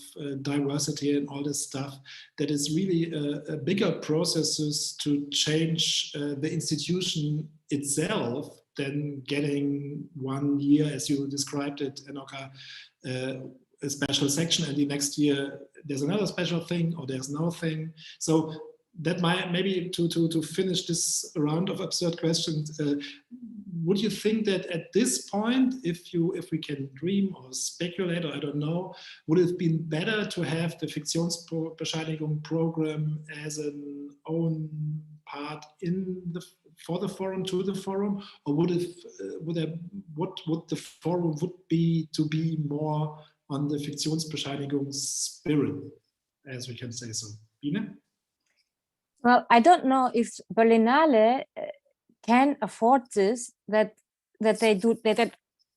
Speaker 2: diversity and all this stuff, that is really a bigger processes to change the institution itself than getting 1 year, as you described it, Enoka, a special section, and the next year there's another special thing, or there's no thing. So that might, maybe to finish this round of absurd questions, would you think that at this point, if we can dream or speculate, or I don't know, would it have been better to have the Fiktionsbescheinigung program as an own part for the forum, to the forum, or what would the forum be to be more on the Fiktionsbescheinigung spirit, as we can say so? Biene?
Speaker 4: Well, I don't know if Berlinale can afford this, that they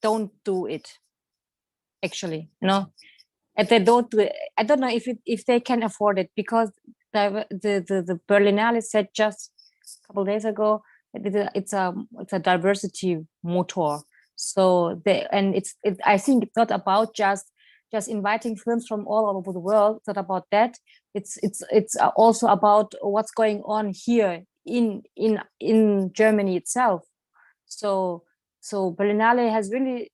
Speaker 4: don't do it, actually, and they don't do it. I don't know if they can afford it, because the Berlinale said just a couple of days ago that it's a diversity motor. So I think it's not about just inviting films from all over the world. It's not about that. It's also about what's going on here in Germany itself. So Berlinale has really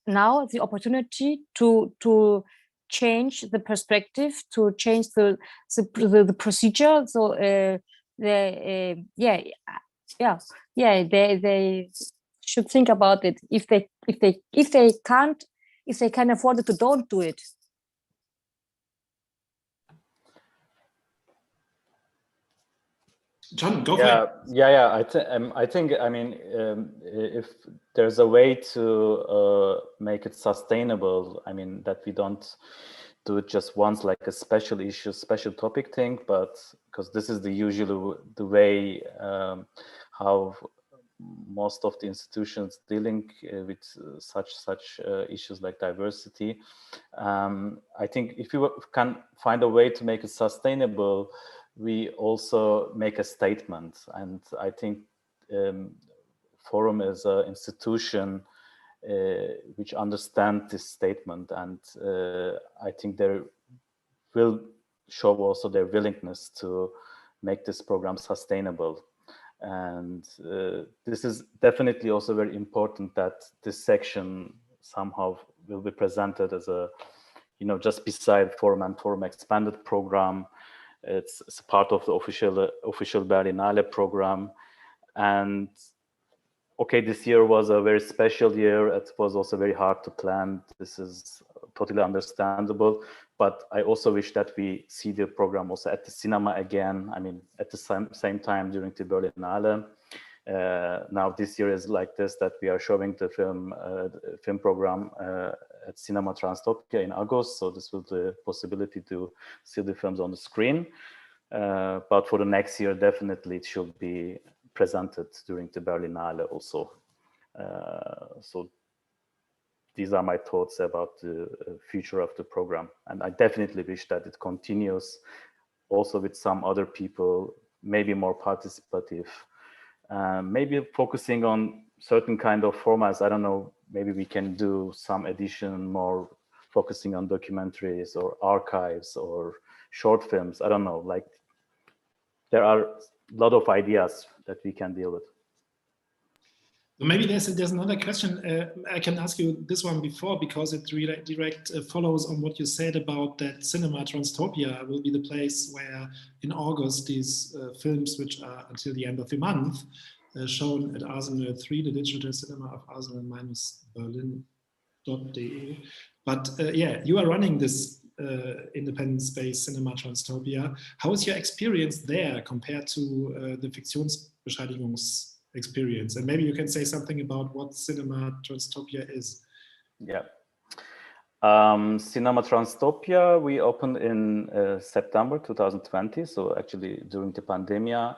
Speaker 4: now the opportunity to change the perspective, to change the procedure. So they should think about it. If they can afford it, to don't do it.
Speaker 2: John, go for it.
Speaker 5: Yeah. I think, I mean, if there's a way to make it sustainable, I mean, that we don't do it just once, like a special issue, special topic thing, but because this is the way how most of the institutions dealing with such issues like diversity. I think if you can find a way to make it sustainable, we also make a statement. And I think Forum is an institution which understand this statement, and I think they will show also their willingness to make this program sustainable. And this is definitely also very important, that this section somehow will be presented as a, just beside Forum and Forum Expanded program. It's part of the official Berlinale program. And okay, this year was a very special year. It was also very hard to plan. This is totally understandable. But I also wish that we see the program also at the cinema again. I mean, at the same time during the Berlinale. Now this year is like this, that we are showing the film program at Cinema Transtopia in August. So this will be the possibility to see the films on the screen. But for the next year, definitely it should be presented during the Berlinale also. So these are my thoughts about the future of the program. And I definitely wish that it continues also with some other people, maybe more participative, maybe focusing on certain kind of formats. I don't know, maybe we can do some edition more focusing on documentaries or archives or short films. I don't know, like there are a lot of ideas that we can deal with.
Speaker 2: Maybe there's another question. I can ask you this one before, because it direct follows on what you said about that Cinema Transtopia will be the place where in August these films, which are until the end of the month, shown at Arsenal 3, the digital cinema of arsenal-berlin.de. But yeah, you are running this independent space, Cinema Transtopia. How is your experience there compared to the Fiktionsbescheinigungs experience? And maybe you can say something about what Cinema Transtopia is.
Speaker 5: Yeah. Cinema Transtopia, we opened in September 2020. So actually during the pandemic,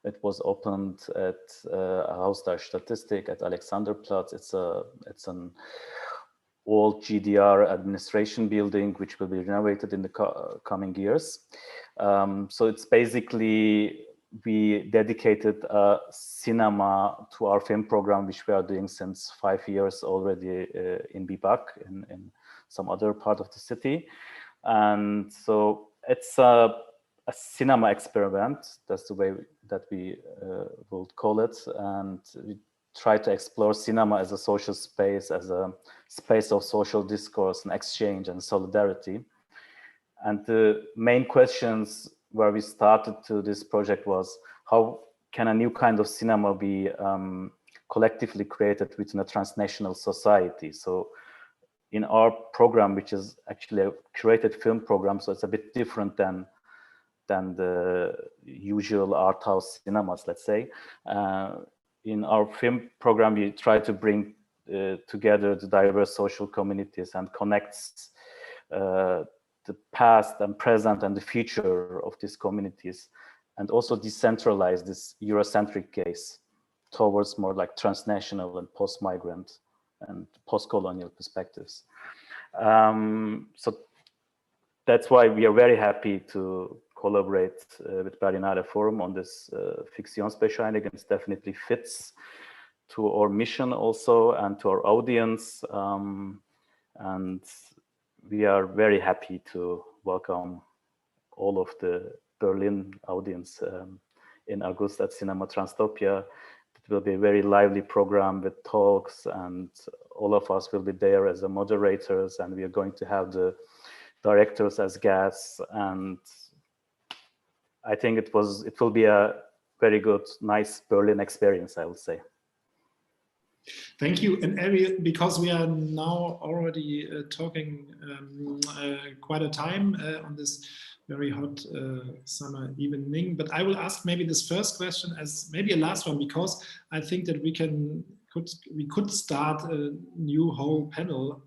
Speaker 5: it was opened at Haus der Statistik at Alexanderplatz. It's an old GDR administration building, which will be renovated in the coming years. So it's basically, we dedicated a cinema to our film program, which we are doing since 5 years already in Bibak, in some other part of the city. And so it's a cinema experiment. That's the way that we would call it. And we try to explore cinema as a social space, as a space of social discourse and exchange and solidarity. And the main questions where we started to this project was, how can a new kind of cinema be collectively created within a transnational society? So in our program, which is actually a curated film program, so it's a bit different than the usual art house cinemas, let's say. In our film program, we try to bring together the diverse social communities and connects the past and present and the future of these communities, and also decentralize this Eurocentric gaze towards more like transnational and post-migrant and post-colonial perspectives. So that's why we are very happy to collaborate with Berlinale Forum on this Fiktionsbescheinigung. It definitely fits to our mission also and to our audience. And we are very happy to welcome all of the Berlin audience in August at Cinema Transtopia. It will be a very lively program with talks, and all of us will be there as the moderators, and we are going to have the directors as guests. And I think it will be a very good, nice Berlin experience, I would say.
Speaker 2: Thank you. And Ari, because we are now already talking quite a time on this very hot summer evening, but I will ask maybe this first question as maybe a last one, because I think that we could start a new whole panel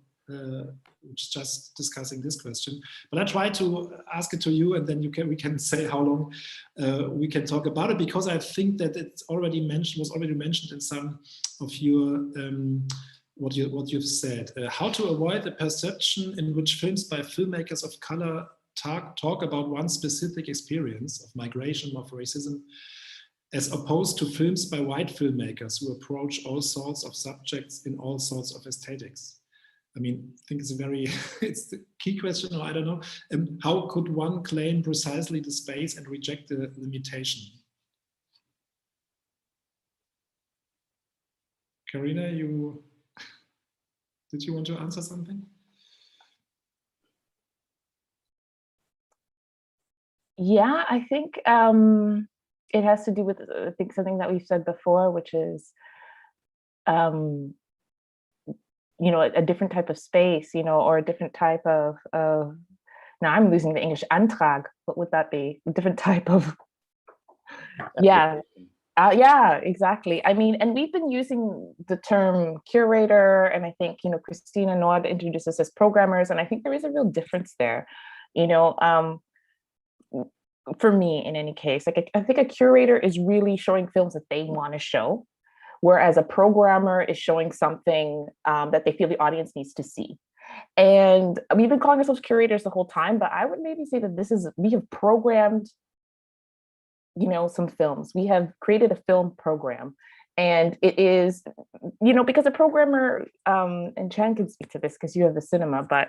Speaker 2: which is just discussing this question. But I try to ask it to you, and then we can say how long we can talk about it, because I think that it's already was already mentioned in some of your what you've said. How to avoid the perception in which films by filmmakers of color talk about one specific experience of migration, of racism, as opposed to films by white filmmakers who approach all sorts of subjects in all sorts of aesthetics. I mean, I think it's the key question, or I don't know. How could one claim precisely the space and reject the limitation? Karina, did you want to answer something?
Speaker 7: Yeah, I think it has to do with, I think, something that we've said before, which is, you know, a different type of space, you know, or a different type of now I'm losing the English, Antrag, what would that be? A different type of, yeah. Yeah, exactly. I mean, and we've been using the term curator, and I think, you know, Christina Nord introduced us as programmers, and I think there is a real difference there, you know, for me in any case. Like, I think a curator is really showing films that they want to show, whereas a programmer is showing something that they feel the audience needs to see. And we've been calling ourselves curators the whole time, but I would maybe say that we have programmed some films. We have created a film program, and it is, because a programmer, and Chan can speak to this because you have the cinema, but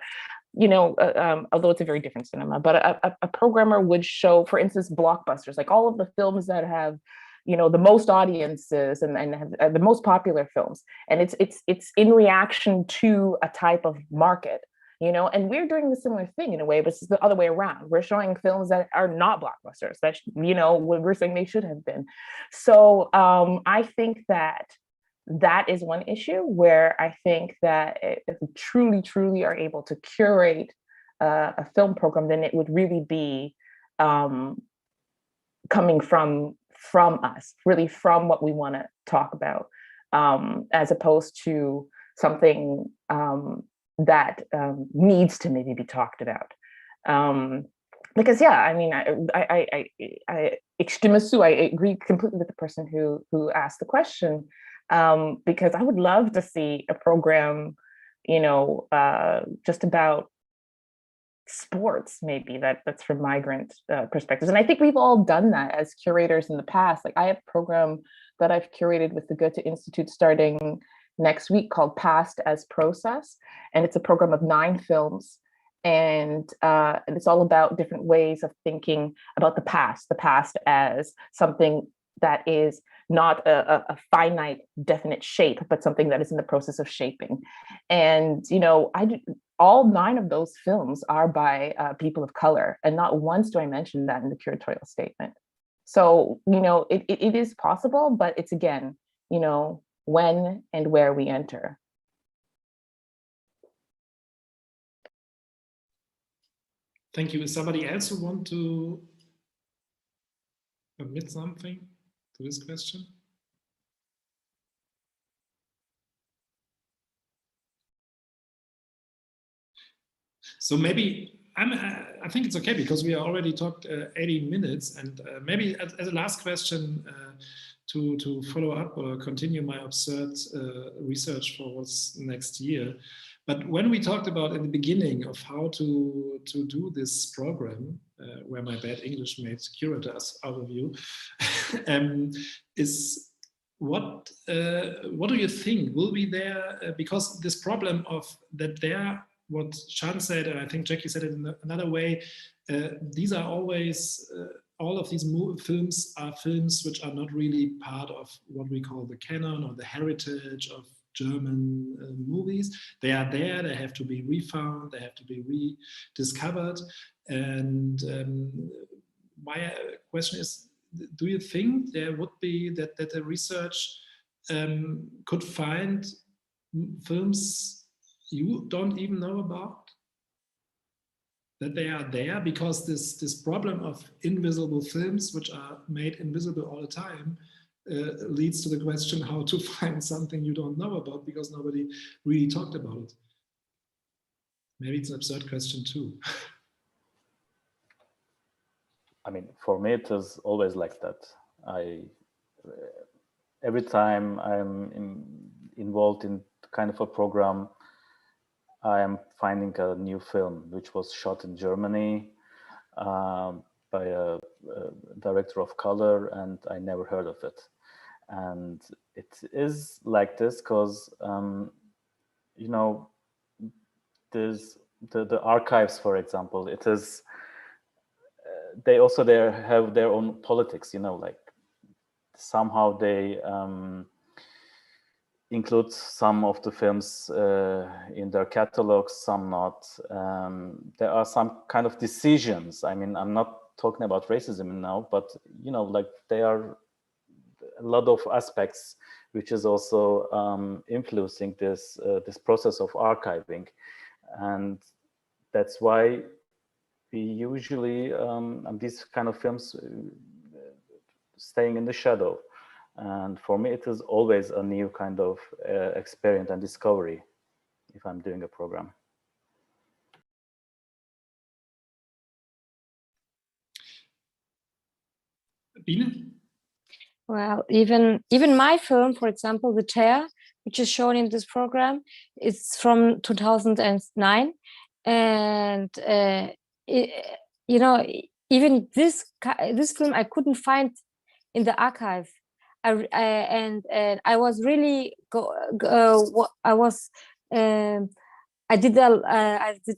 Speaker 7: although it's a very different cinema, but a programmer would show, for instance, blockbusters, like all of the films that have, the most audiences and have the most popular films, and it's in reaction to a type of market. And we're doing the similar thing in a way, but it's the other way around. We're showing films that are not blockbusters, that, we're saying they should have been. So I think that is one issue where I think that if we truly are able to curate a film program, then it would really be coming from us, really from what we want to talk about, as opposed to something that needs to maybe be talked about. Because I agree completely with the person who asked the question, because I would love to see a program, just about sports, maybe that's from migrant perspectives. And I think we've all done that as curators in the past. Like, I have a program that I've curated with the Goethe Institute starting next week called Past as Process. And it's a program of 9 films. And it's all about different ways of thinking about the past as something that is not a finite, definite shape, but something that is in the process of shaping. And, all 9 of those films are by people of color. And not once do I mention that in the curatorial statement. So, it is possible, but it's, again, when and where we enter.
Speaker 2: Thank you. Is somebody else who want to admit something to this question? So maybe I think it's okay, because we already talked 80 minutes, and maybe as a last question to follow up or continue my absurd research for what's next year. But when we talked about in the beginning of how to do this program, where my bad English made curators out of you, is what do you think will be there? Because this problem of that there, what Chan said, and I think Jackie said it in another way, these are always, all of these films are films which are not really part of what we call the canon or the heritage of German movies. They are there, they have to be refound, they have to be rediscovered. And my question is, do you think there would be that the research could find films you don't even know about, that they are there? Because this problem of invisible films, which are made invisible all the time, leads to the question how to find something you don't know about, because nobody really talked about it. Maybe it's an absurd question too.
Speaker 5: I mean, for me, it is always like that. Every time I'm involved in kind of a program, I am finding a new film which was shot in Germany by a director of color, and I never heard of it. And it is like this because, there's the archives, for example, it is, they also have their own politics, like somehow they include some of the films in their catalogs, some not. There are some kind of decisions. I mean, I'm not talking about racism now, but like there are a lot of aspects which is also influencing this process of archiving, and that's why we usually these kind of films staying in the shadow. And for me, it is always a new kind of experience and discovery if I'm doing a program.
Speaker 2: Biene?
Speaker 4: Well, even my film, for example, The Tear, which is shown in this program, it's from 2009, and even this film I couldn't find in the archive. And I was really I did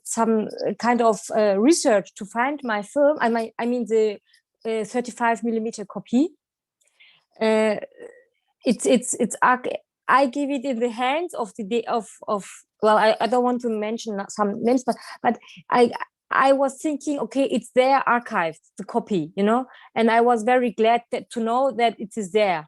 Speaker 4: some kind of research to find my film. I mean the 35mm copy. It's I give it in the hands of the day of well, I don't want to mention some names, but I was thinking, okay, it's there archived, the copy, you know, and I was very glad to know that it is there.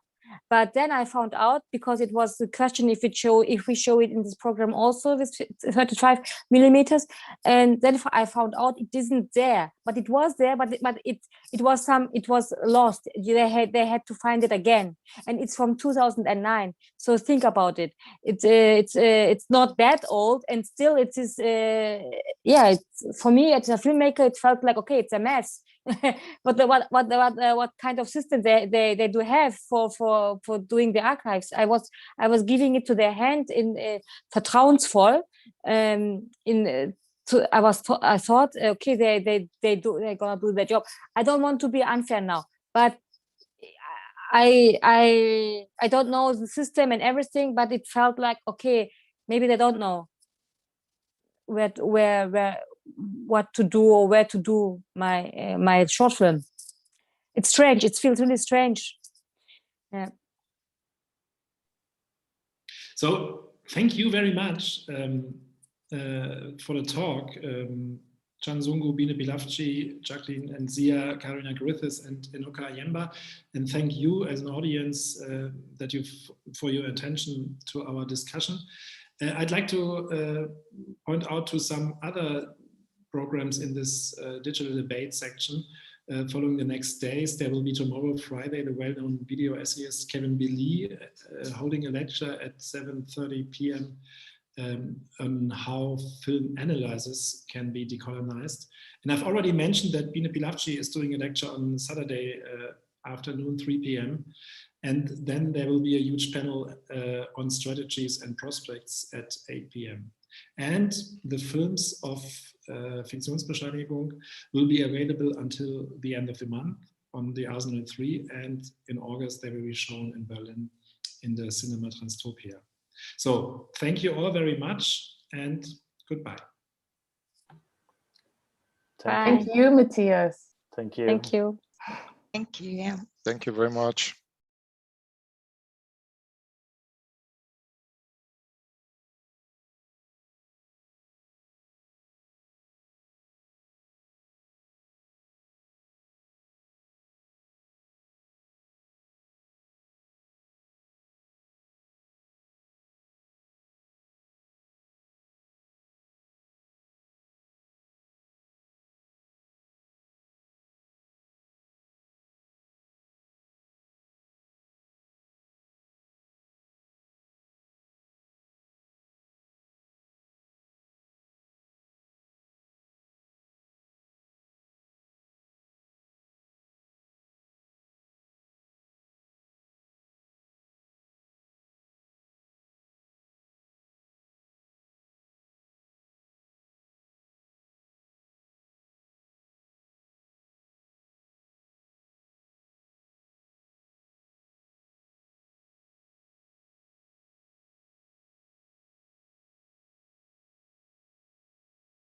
Speaker 4: But then I found out, because it was the question if we show it in this program also with 35mm, and then I found out it isn't there, but it was there, but it was lost. They had to find it again, and it's from 2009. So think about it. It's not that old, and still it is. Yeah, for me as a filmmaker, it felt like, okay, it's a mess. But what kind of system they do have for doing the archives? I was giving it to their hand in vertrauensvoll. I thought, okay, they're gonna do their job. I don't want to be unfair now, but I don't know the system and everything, but it felt like, okay, maybe they don't know where what to do or where to do my short film. It's strange. It feels really strange. Yeah.
Speaker 2: So thank you very much for the talk. Sungu, Biene, Pilavci, Jacqueline, Nsiah, Karina, Griffith, and Enoka, Ayemba. And thank you as an audience for your attention to our discussion. I'd like to point out to some other programs in this digital debate section. Following the next days, there will be tomorrow, Friday, the well-known video essayist Kevin Biene holding a lecture at 7:30 p.m. On how film analysis can be decolonized. And I've already mentioned that Biene Pilavci is doing a lecture on Saturday afternoon, 3 p.m. And then there will be a huge panel on strategies and prospects at 8 p.m. And the films of Fiktionsbescheinigung will be available until the end of the month on the Arsenal 3, and in August they will be shown in Berlin in the Cinema Transtopia. So thank you all very much, and goodbye.
Speaker 7: Thank you, Matthias.
Speaker 5: Thank you.
Speaker 4: Thank you.
Speaker 6: Thank you. Yeah.
Speaker 3: Thank you very much.